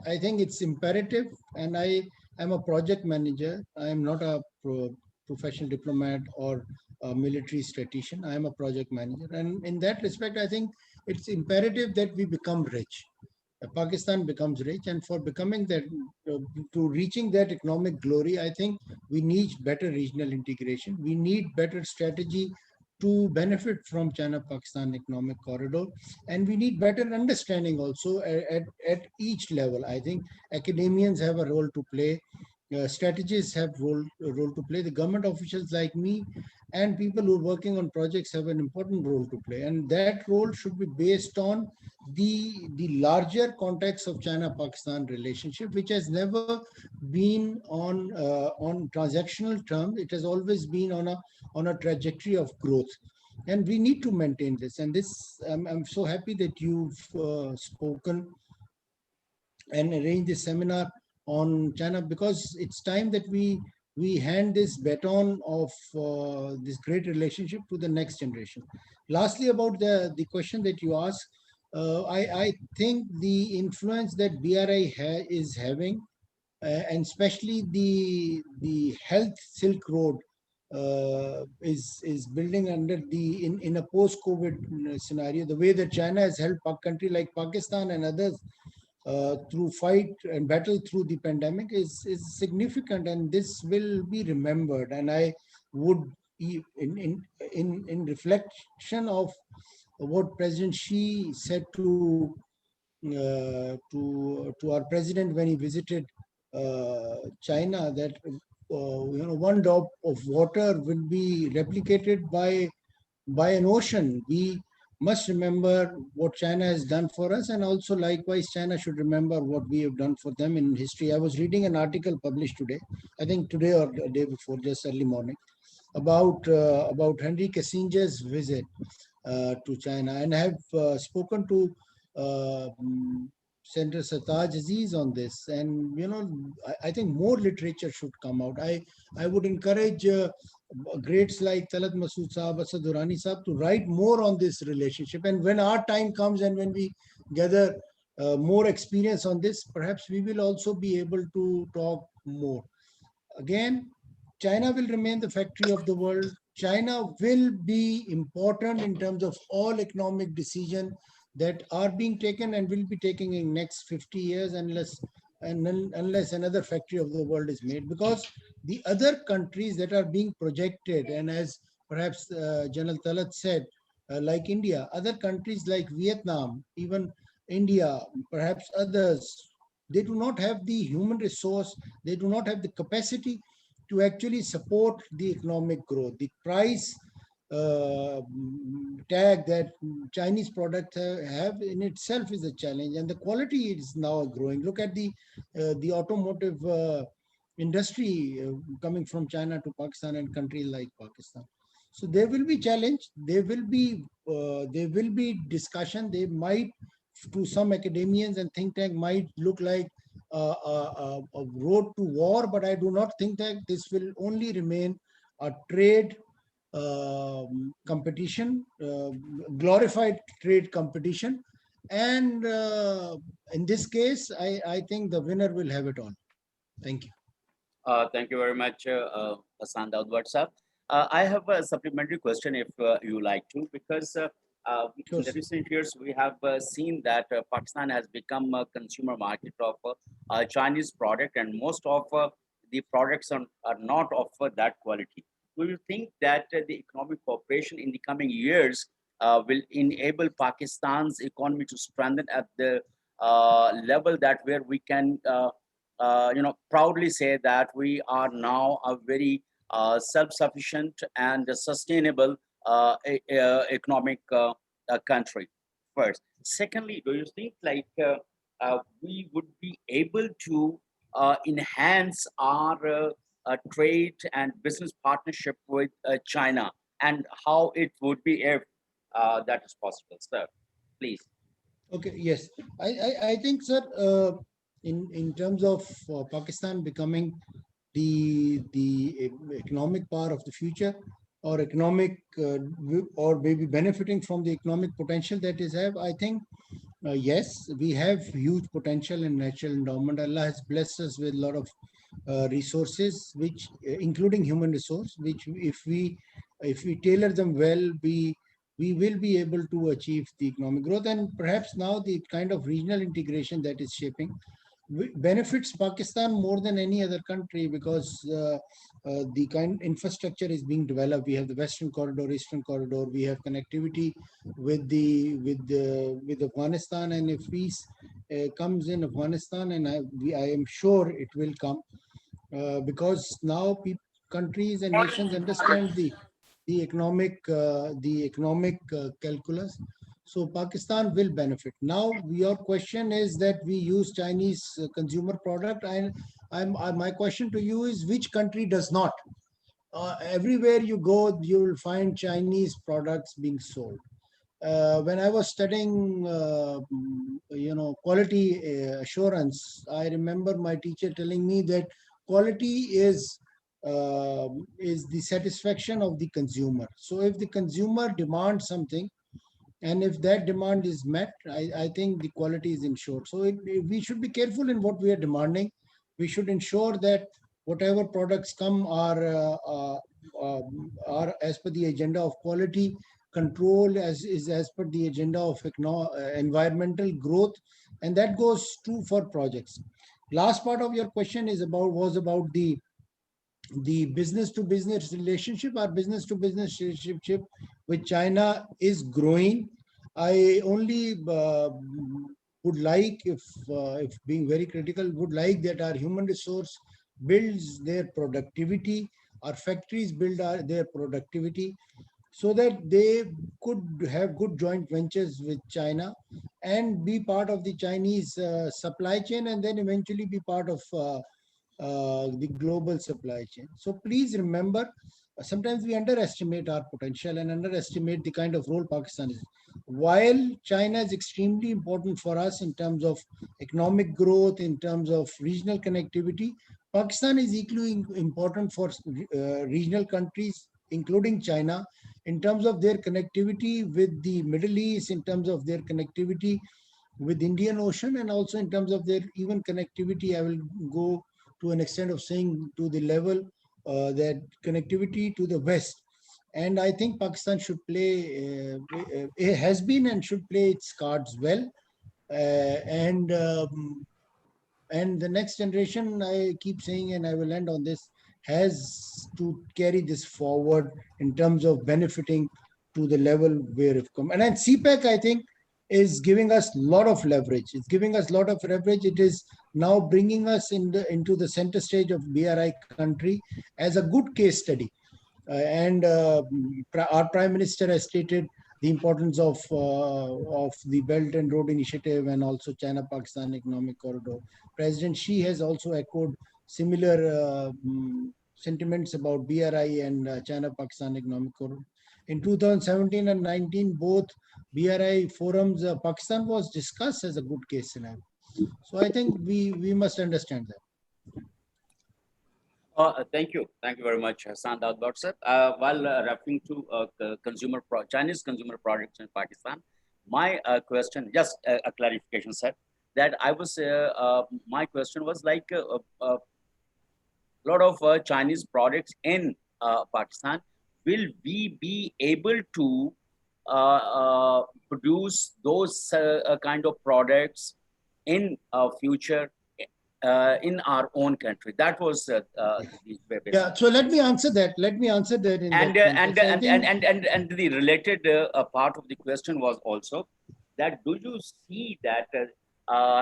I think it's imperative, and I am a project manager. I am not a professional diplomat or a military statistician. I am a project manager. And in that respect, I think it's imperative that we become rich. Pakistan becomes rich, and for becoming that, to reaching that economic glory, I think we need better regional integration. We need better strategy to benefit from China-Pakistan economic corridor, and we need better understanding also at each level. I think academians have a role to play. Strategists have a role to play. The government officials like me and people who are working on projects have an important role to play, and that role should be based on the larger context of China-Pakistan relationship, which has never been on transactional terms. It has always been on a trajectory of growth, and we need to maintain this. And this, I'm so happy that you've spoken and arrange this seminar on China, because it's time that we hand this baton of this great relationship to the next generation. Lastly, about the question that you asked, I think the influence that BRI is having, and especially the health Silk Road is building under in a post-COVID scenario. The way that China has helped a country like Pakistan and others through fight and battle through the pandemic is significant, and this will be remembered. And I would, in reflection of what President Xi said to our president when he visited China, that one drop of water will be replicated by an ocean. We must remember what China has done for us, and also likewise China should remember what we have done for them in history. I was reading an article published today, I think today or the day before, just early morning, about Henry Kissinger's visit to China, and I have spoken to Senator Sartaj Aziz on this. And I think more literature should come out. I would encourage greats like Talat Masood Saab, Asad Durrani Saab to write more on this relationship. And when our time comes and when we gather more experience on this, perhaps we will also be able to talk more. Again, China will remain the factory of the world. China will be important in terms of all economic decisions that are being taken and will be taken in next 50 years, unless another factory of the world is made. Because the other countries that are being projected, and as perhaps General Talat said, like India, other countries like Vietnam, even India, perhaps others, they do not have the human resource, they do not have the capacity to actually support the economic growth. The price tag that Chinese products have in itself is a challenge, and the quality is now growing. Look at the automotive industry coming from China to Pakistan and countries like Pakistan. So there will be challenge. There will be discussion. They might, to some academians and think tank, might look like a road to war, but I do not think that this will only remain a trade competition, glorified trade competition. And in this case, I think the winner will have it all. Thank you. Thank you very much, Hassan Daudwad sir. I have a supplementary question if you like to, because in the recent years we have seen that Pakistan has become a consumer market of Chinese product, and most of the products are not of that quality. Do you think that the economic cooperation in the coming years will enable Pakistan's economy to strengthen at the level that where we can proudly say that we are now a very self-sufficient and sustainable economic country? First. Secondly, do you think like we would be able to enhance our trade and business partnership with China, and how it would be if that is possible, sir? Please. Okay, yes. I think, sir, in terms of Pakistan becoming the economic power of the future, or economic or maybe benefiting from the economic potential that is have, I think yes, we have huge potential in natural endowment. Allah has blessed us with a lot of resources, which including human resource, which if we tailor them well, we will be able to achieve the economic growth. And perhaps now the kind of regional integration that is shaping benefits Pakistan more than any other country, because the kind infrastructure is being developed. We have the Western Corridor, Eastern Corridor. We have connectivity with Afghanistan, and if peace comes in Afghanistan, and I am sure it will come, because now countries and nations understand the economic calculus. So Pakistan will benefit. Now your question is that we use Chinese consumer product, and my question to you is, which country does not? Everywhere you go, you will find Chinese products being sold. When I was studying, quality assurance, I remember my teacher telling me that quality is the satisfaction of the consumer. So if the consumer demands something, and if that demand is met, I think the quality is ensured. So we should be careful in what we are demanding. We should ensure that whatever products come are as per the agenda of quality control, as per the agenda of environmental growth, and that goes true for projects. Last part of your question was about the business to business relationship. Our business to business relationship with China is growing. I only would like, if being very critical, would like that our human resource builds their productivity, our factories build their productivity, so that they could have good joint ventures with China and be part of the Chinese supply chain, and then eventually be part of the global supply chain. So please remember, sometimes we underestimate our potential and underestimate the kind of role Pakistan is. While China is extremely important for us in terms of economic growth, in terms of regional connectivity, Pakistan is equally important for regional countries, including China, in terms of their connectivity with the Middle East, in terms of their connectivity with Indian Ocean, and also in terms of their even connectivity. I will go to an extent of saying to the level that connectivity to the West. And I think Pakistan should play, it has been and should play its cards well. And the next generation, I keep saying, and I will end on this, has to carry this forward in terms of benefiting to the level where it come. And then CPEC, I think, is giving us a lot of leverage. It's giving us a lot of leverage. It is now bringing us into the center stage of BRI country as a good case study. And our Prime Minister has stated the importance of the Belt and Road Initiative, and also China-Pakistan Economic Corridor. President Xi has also echoed similar sentiments about BRI and China-Pakistan Economic Corridor. In 2017 and 19, both BRI forums, Pakistan was discussed as a good case scenario. So I think we must understand that. Thank you. Thank you very much, Hassan Daudbot sir. While referring to Chinese consumer products in Pakistan, my question, just a clarification, sir, that my question was like a lot of Chinese products in Pakistan. Will we be able to produce those kind of products in future in our own country? That was yeah. So let me answer that. And the related part of the question was also that, do you see that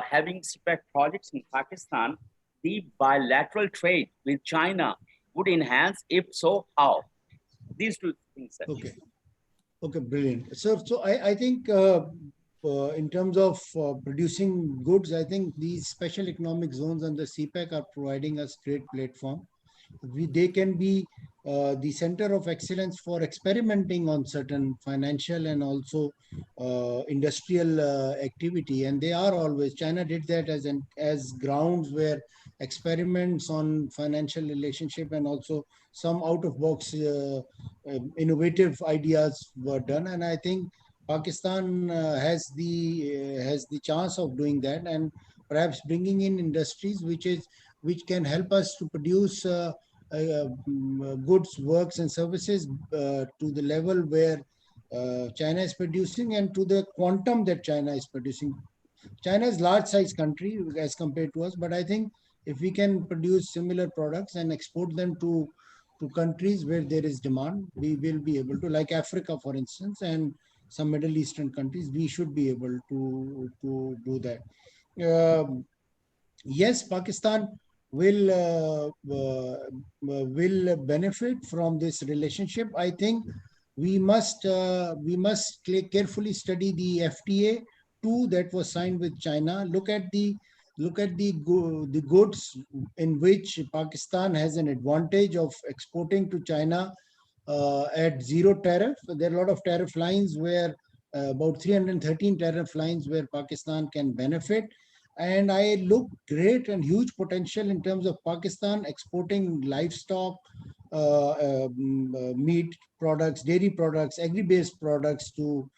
having CPEC projects in Pakistan, the bilateral trade with China would enhance? If so, how? These two things. Okay, brilliant. So I think in terms of producing goods, I think these special economic zones and the CPEC are providing us great platform. they can be the center of excellence for experimenting on certain financial and also industrial activity. And they are always, China did that as grounds where experiments on financial relationship and also some out of box innovative ideas were done. And I think Pakistan has the chance of doing that, and perhaps bringing in industries which can help us to produce goods, works, and services to the level where China is producing and to the quantum that China is producing. China is large size country as compared to us, but I think if we can produce similar products and export them to countries where there is demand, we will be able to, like Africa, for instance, and some Middle Eastern countries, we should be able to do that. Yes, Pakistan will benefit from this relationship. I think we must carefully study the FTA 2 that was signed with China. Look at the goods in which Pakistan has an advantage of exporting to China at zero tariff. There are a lot of tariff lines where about 313 tariff lines where Pakistan can benefit. And I look great and huge potential in terms of Pakistan exporting livestock, meat products, dairy products, agri-based products to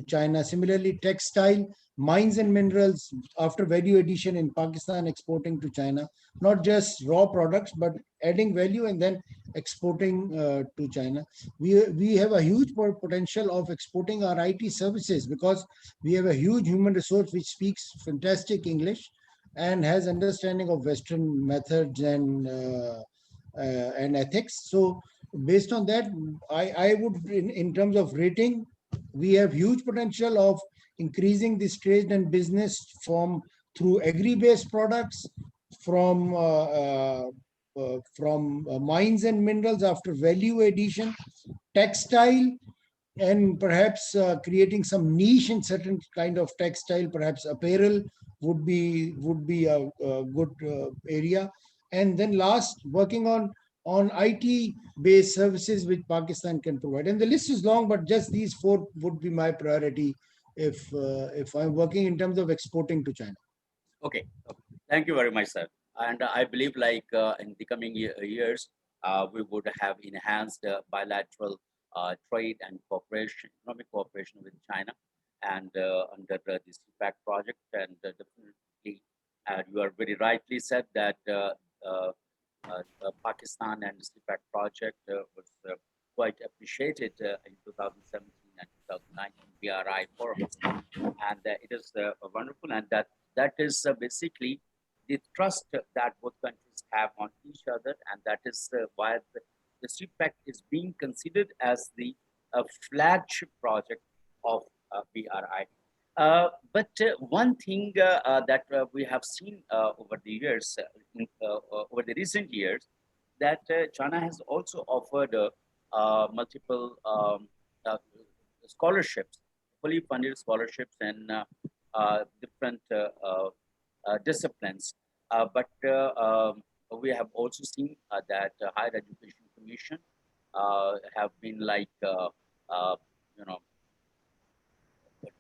China. Similarly, textile, mines and minerals after value addition in Pakistan exporting to China, not just raw products, but adding value and then exporting to China. We have a huge potential of exporting our IT services because we have a huge human resource which speaks fantastic English and has understanding of Western methods and ethics. So based on that, I would, in terms of rating, we have huge potential of increasing this trade and business from through agri-based products, from mines and minerals after value addition, textile, and perhaps creating some niche in certain kind of textile, perhaps apparel would be a good area. And then last, working on IT-based services which Pakistan can provide. And the list is long, but just these four would be my priority if I'm working in terms of exporting to China. Okay. Thank you very much, sir. And I believe like in the coming years, we would have enhanced bilateral trade and cooperation, economic cooperation with China and under the CPAC project. And definitely, you are very rightly said that Pakistan and CPAC project was quite appreciated in 2017 and 2019 BRI forums. And it is wonderful. And that is basically the trust that both countries have on each other. And that is why the CPAC is being considered as the flagship project of BRI. But one thing that we have seen over the years, over the recent years, that China has also offered multiple scholarships, fully funded scholarships in different disciplines. But we have also seen that Higher Education Commission have been like,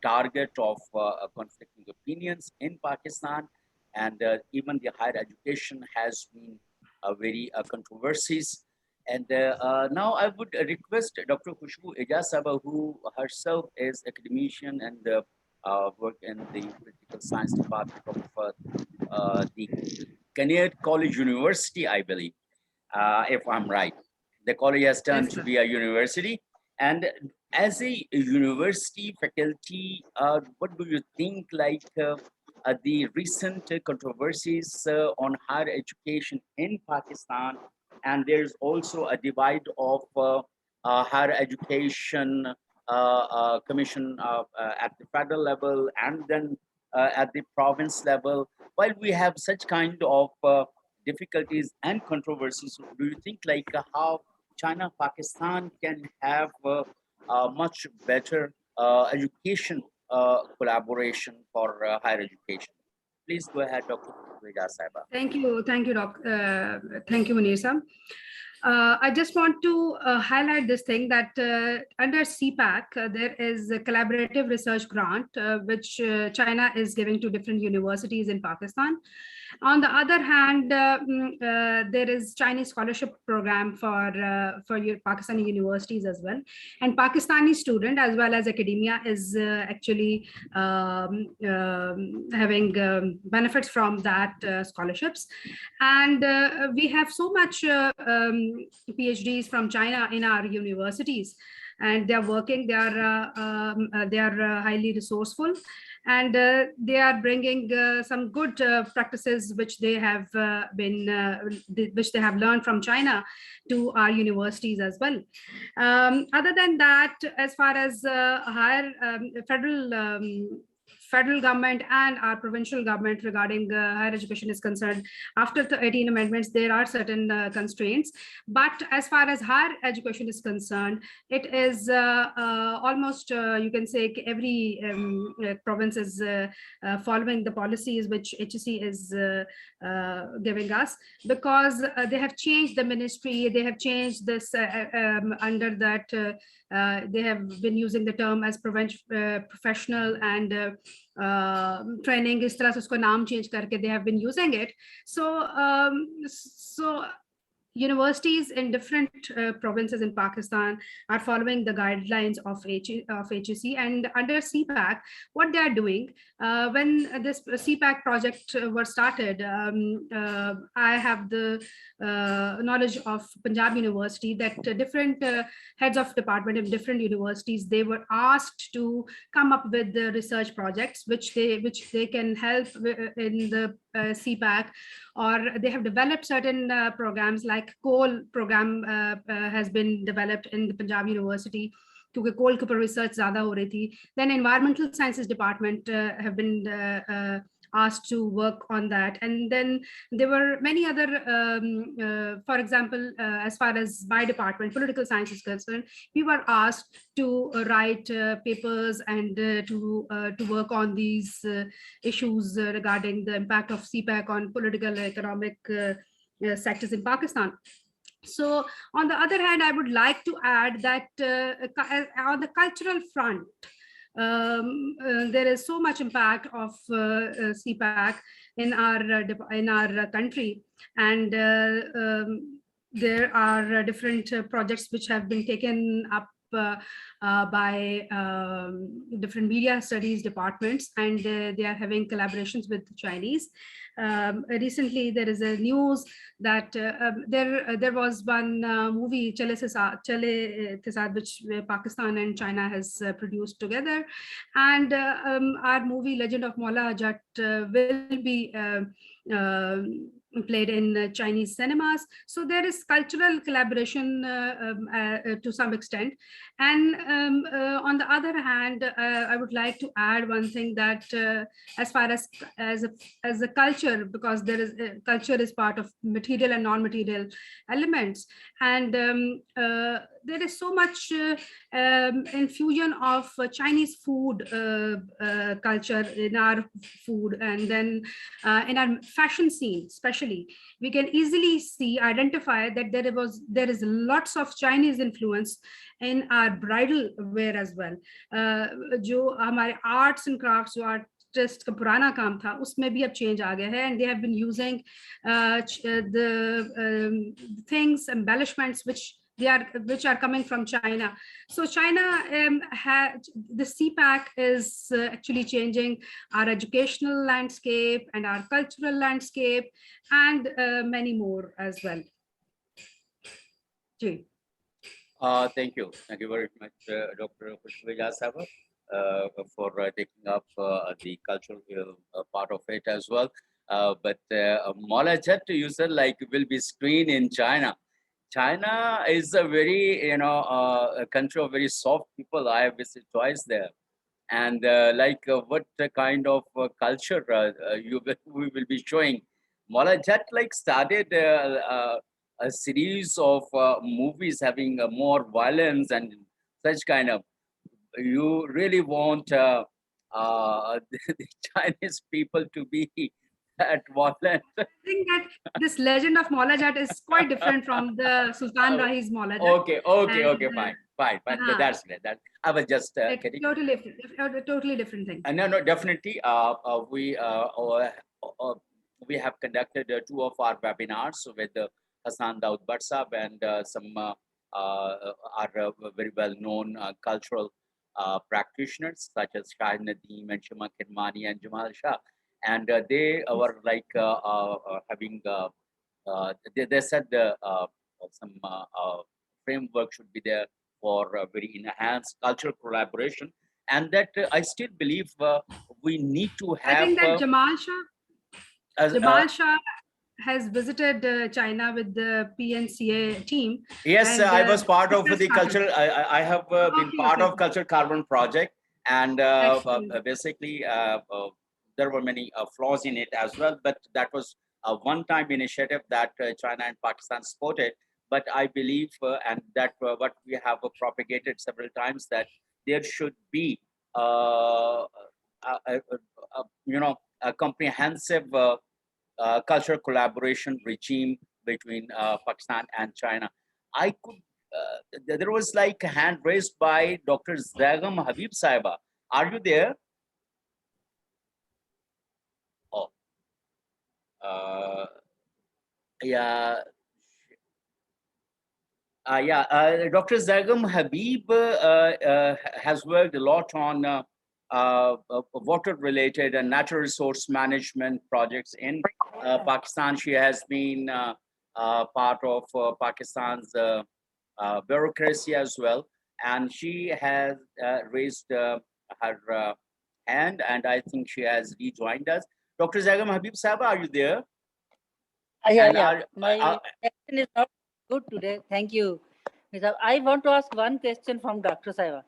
target of conflicting opinions in Pakistan, and even the higher education has been very controversies. And now I would request Dr. Khushbu Ejasaba, who herself is academician and work in the political science department of the Kashmir College University, I believe, if I'm right. The college has turned to be a university. And as a university faculty, what do you think, like the recent controversies on higher education in Pakistan? And there's also a divide of higher education commission at the federal level and then at the province level. While we have such kind of difficulties and controversies, do you think like how China, Pakistan can have a much better education collaboration for higher education? Please go ahead, Dr. Pushpeja Saiba. Thank you, Doc. Thank you, Munir Sam. I just want to highlight this thing that under CPAC, there is a collaborative research grant, which China is giving to different universities in Pakistan. On the other hand, there is Chinese scholarship program for Pakistani universities as well. And Pakistani student as well as academia is actually having benefits from that scholarships. And we have so much PhDs from China in our universities, and they are working. They are highly resourceful, and they are bringing some good practices which they have which they have learned from China to our universities as well. Other than that, as far as higher federal government and our provincial government regarding higher education is concerned, after the 18 amendments, there are certain constraints. But as far as higher education is concerned, it is almost, you can say, every province is following the policies which HEC is giving us, because they have changed the ministry, they have changed this under that, they have been using the term as professional and training, is tarah se usko naam change karke they have been using it. So universities in different provinces in Pakistan are following the guidelines of HEC, and under CPAC, what they are doing, when this CPAC project was started, I have the knowledge of Punjab University that different heads of department in different universities, they were asked to come up with the research projects which they can help in the CPAC, or they have developed certain programs like coal program has been developed in the Punjab University क्योंकि coal के ऊपर research ज़्यादा हो रही थी. Then environmental sciences department have been asked to work on that, and then there were many other for example, as far as my department, political science is concerned, we were asked to write papers and to work on these issues regarding the impact of CPAC on political economic sectors in Pakistan. So on the other hand, I would like to add that on the cultural front, there is so much impact of CPAC in our country, and there are different projects which have been taken up by different media studies departments, and they are having collaborations with the Chinese. Recently, there is a news that there was one movie, Chale The Saath, which Pakistan and China has produced together, and our movie Legend of Maula Jat will be played in Chinese cinemas. So there is cultural collaboration to some extent. And on the other hand, I would like to add one thing, that as far as a culture, because there is culture is part of material and non-material elements, and there is so much infusion of Chinese food culture in our food, and then in our fashion scene especially, we can easily identify that there is lots of Chinese influence in our bridal wear as well. जो हमारे arts and crafts, जो artist का पुराना काम था, उसमें भी अब change आ गया है, and they have been using the things, embellishments which are coming from China. So China the CPAC is actually changing our educational landscape and our cultural landscape, and many more as well. Ji. Thank you very much, Dr. Pushpeja Saiba, for taking up the cultural part of it as well. But Maula Jat, you said like will be screened in China. China is a very, a country of very soft people. I have visited twice there. And what kind of culture we will be showing? Maula Jat started a series of movies having more violence and such kind of. You really want the Chinese people to be at Wallet. I think that this legend of Maula Jat is quite different from the Sultan Rahi's Maula Jat. Okay, okay, And, okay, fine. That's great. That I was just it's kidding. totally different thing. No, definitely. We have conducted two of our webinars with Hassan Daud Barsab and some are very well-known cultural practitioners such as Shahid Nadeem and Shima Kirmani and Jamal Shah. And they were like having, they said some framework should be there for very enhanced cultural collaboration. And that I still believe we need to I have. think that As, Jamal Shah has visited China with the PNCA team. Yes, and, I was part of business the started. cultural. I have been part of Cultural Carbon Project, and Excellent. basically there were many flaws in it as well. But that was a one-time initiative that China and Pakistan supported. But I believe, and that what we have propagated several times, that there should be, a comprehensive cultural collaboration regime between Pakistan and China. I could. There was like a hand raised by Dr. Zagam Habib Saiba. Are you there? Oh, uh, yeah. Dr. Zagam Habib has worked a lot on water-related and natural resource management projects in Pakistan. She has been part of Pakistan's bureaucracy as well, and she has raised her hand, and I think she has rejoined us. Dr. Zagam Habib Sahaba, are you there? Yeah, And yeah. My question is not good today. Thank you. I want to ask one question from Dr. Saiba.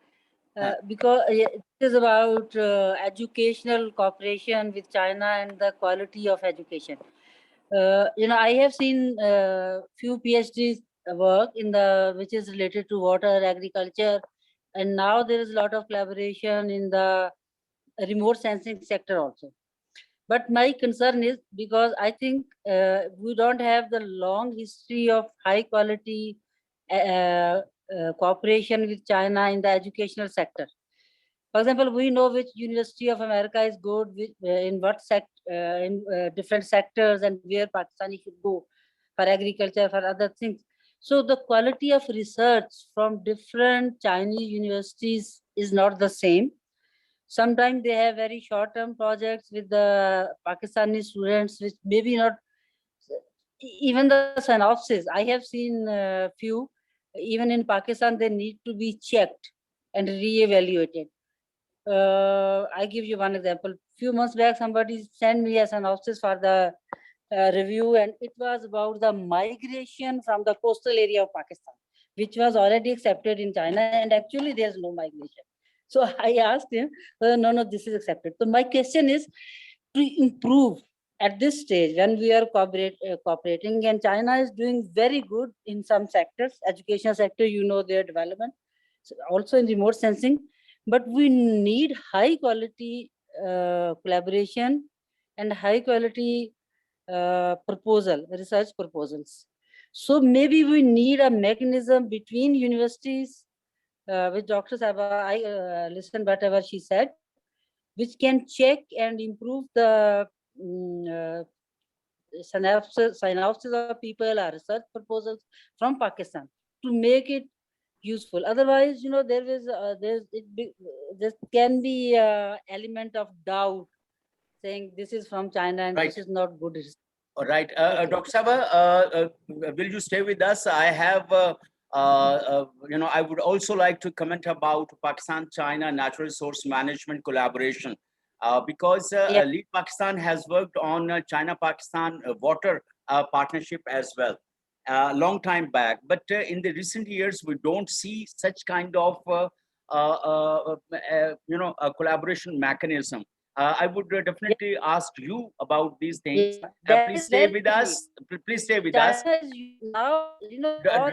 Because it is about educational cooperation with China and the quality of education. I have seen few PhD work in the which is related to water, agriculture, and now there is a lot of collaboration in the remote sensing sector also. But my concern is because I think we don't have the long history of high quality cooperation with China in the educational sector. For example, we know which University of America is good, in what in different sectors, and where Pakistani should go for agriculture, for other things. So the quality of research from different Chinese universities is not the same. Sometimes they have very short-term projects with the Pakistani students, which maybe not even the synopsis. I have seen few, even in Pakistan, they need to be checked and re-evaluated. I give you one example. Few months back, somebody sent me a synopsis for the review, and it was about the migration from the coastal area of Pakistan, which was already accepted in China, and actually there's no migration. So I asked him, no, this is accepted. So my question is to improve at this stage when we are cooperating, and China is doing very good in some sectors, education sector, their development, so also in remote sensing, but we need high quality collaboration and high quality research proposals. So maybe we need a mechanism between universities, with Dr. Saba, I listened whatever she said, which can check and improve the synopsis of people or research proposals from Pakistan to make it useful. Otherwise, there can be element of doubt saying this is from China and Right. this is not good. All right, Dr. Saba, will you stay with us? I have, I would also like to comment about Pakistan-China natural resource management collaboration, because Lead Pakistan has worked on China-Pakistan water partnership as well, long time back. But in the recent years, we don't see such kind of, a collaboration mechanism. I would definitely ask you about these things. Please stay with us. Please stay with us. Now,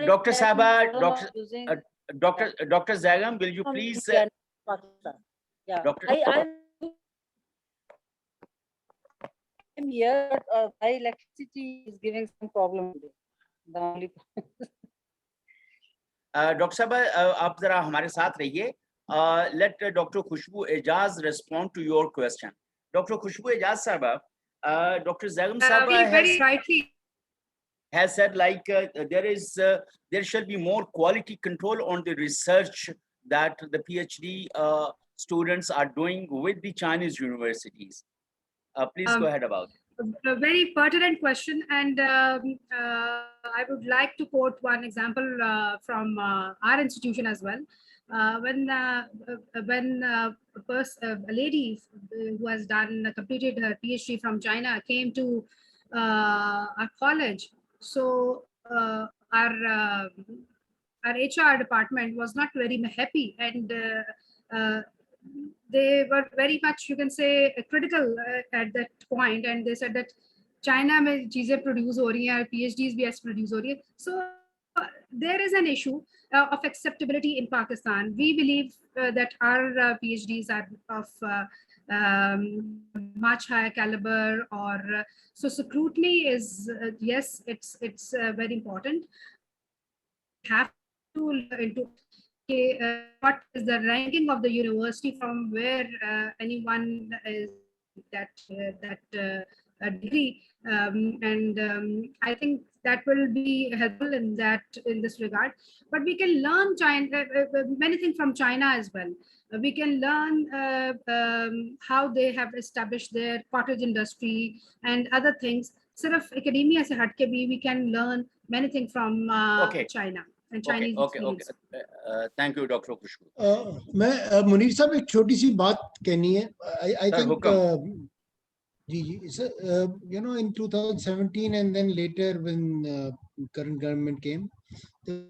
Dr. Saba, Dr. Zagam, will you please? Yeah. Dr. I'm here, but my electricity is giving some problem today. The only doctor साहब आप जरा हमारे साथ रहिए. Let Dr. Khushbu Ejaz respond to your question. Dr. Khushbu Ejaz Sahaba, Dr. Zagam Sahaba very rightly has said like there shall be more quality control on the research that the PhD students are doing with the Chinese universities. Please go ahead about it. a very pertinent question, and I would like to quote one example from our institution as well. When a lady who has completed her PhD from China came to our college, so our HR department was not very happy, and they were very much, you can say, critical at that point, and they said that China में चीजें produce हो रही हैं, PhDs भी ऐसे produce हो रही है. So there is an issue of acceptability in Pakistan. We believe that our PhDs are of much higher caliber, or so scrutiny is yes, it's very important. Have to look into what is the ranking of the university from where anyone is that degree, and I think that will be helpful in this regard. But we can learn many things from China as well. We can learn how they have established their cottage industry and other things. Sort of academia se hat ke bhi we can learn many things from China and Chinese experience. Thank you, Dr. Khushbu. मैं मुनीर साहब एक छोटी सी बात कहनी है. I think you know, in 2017 and then later when current government came, there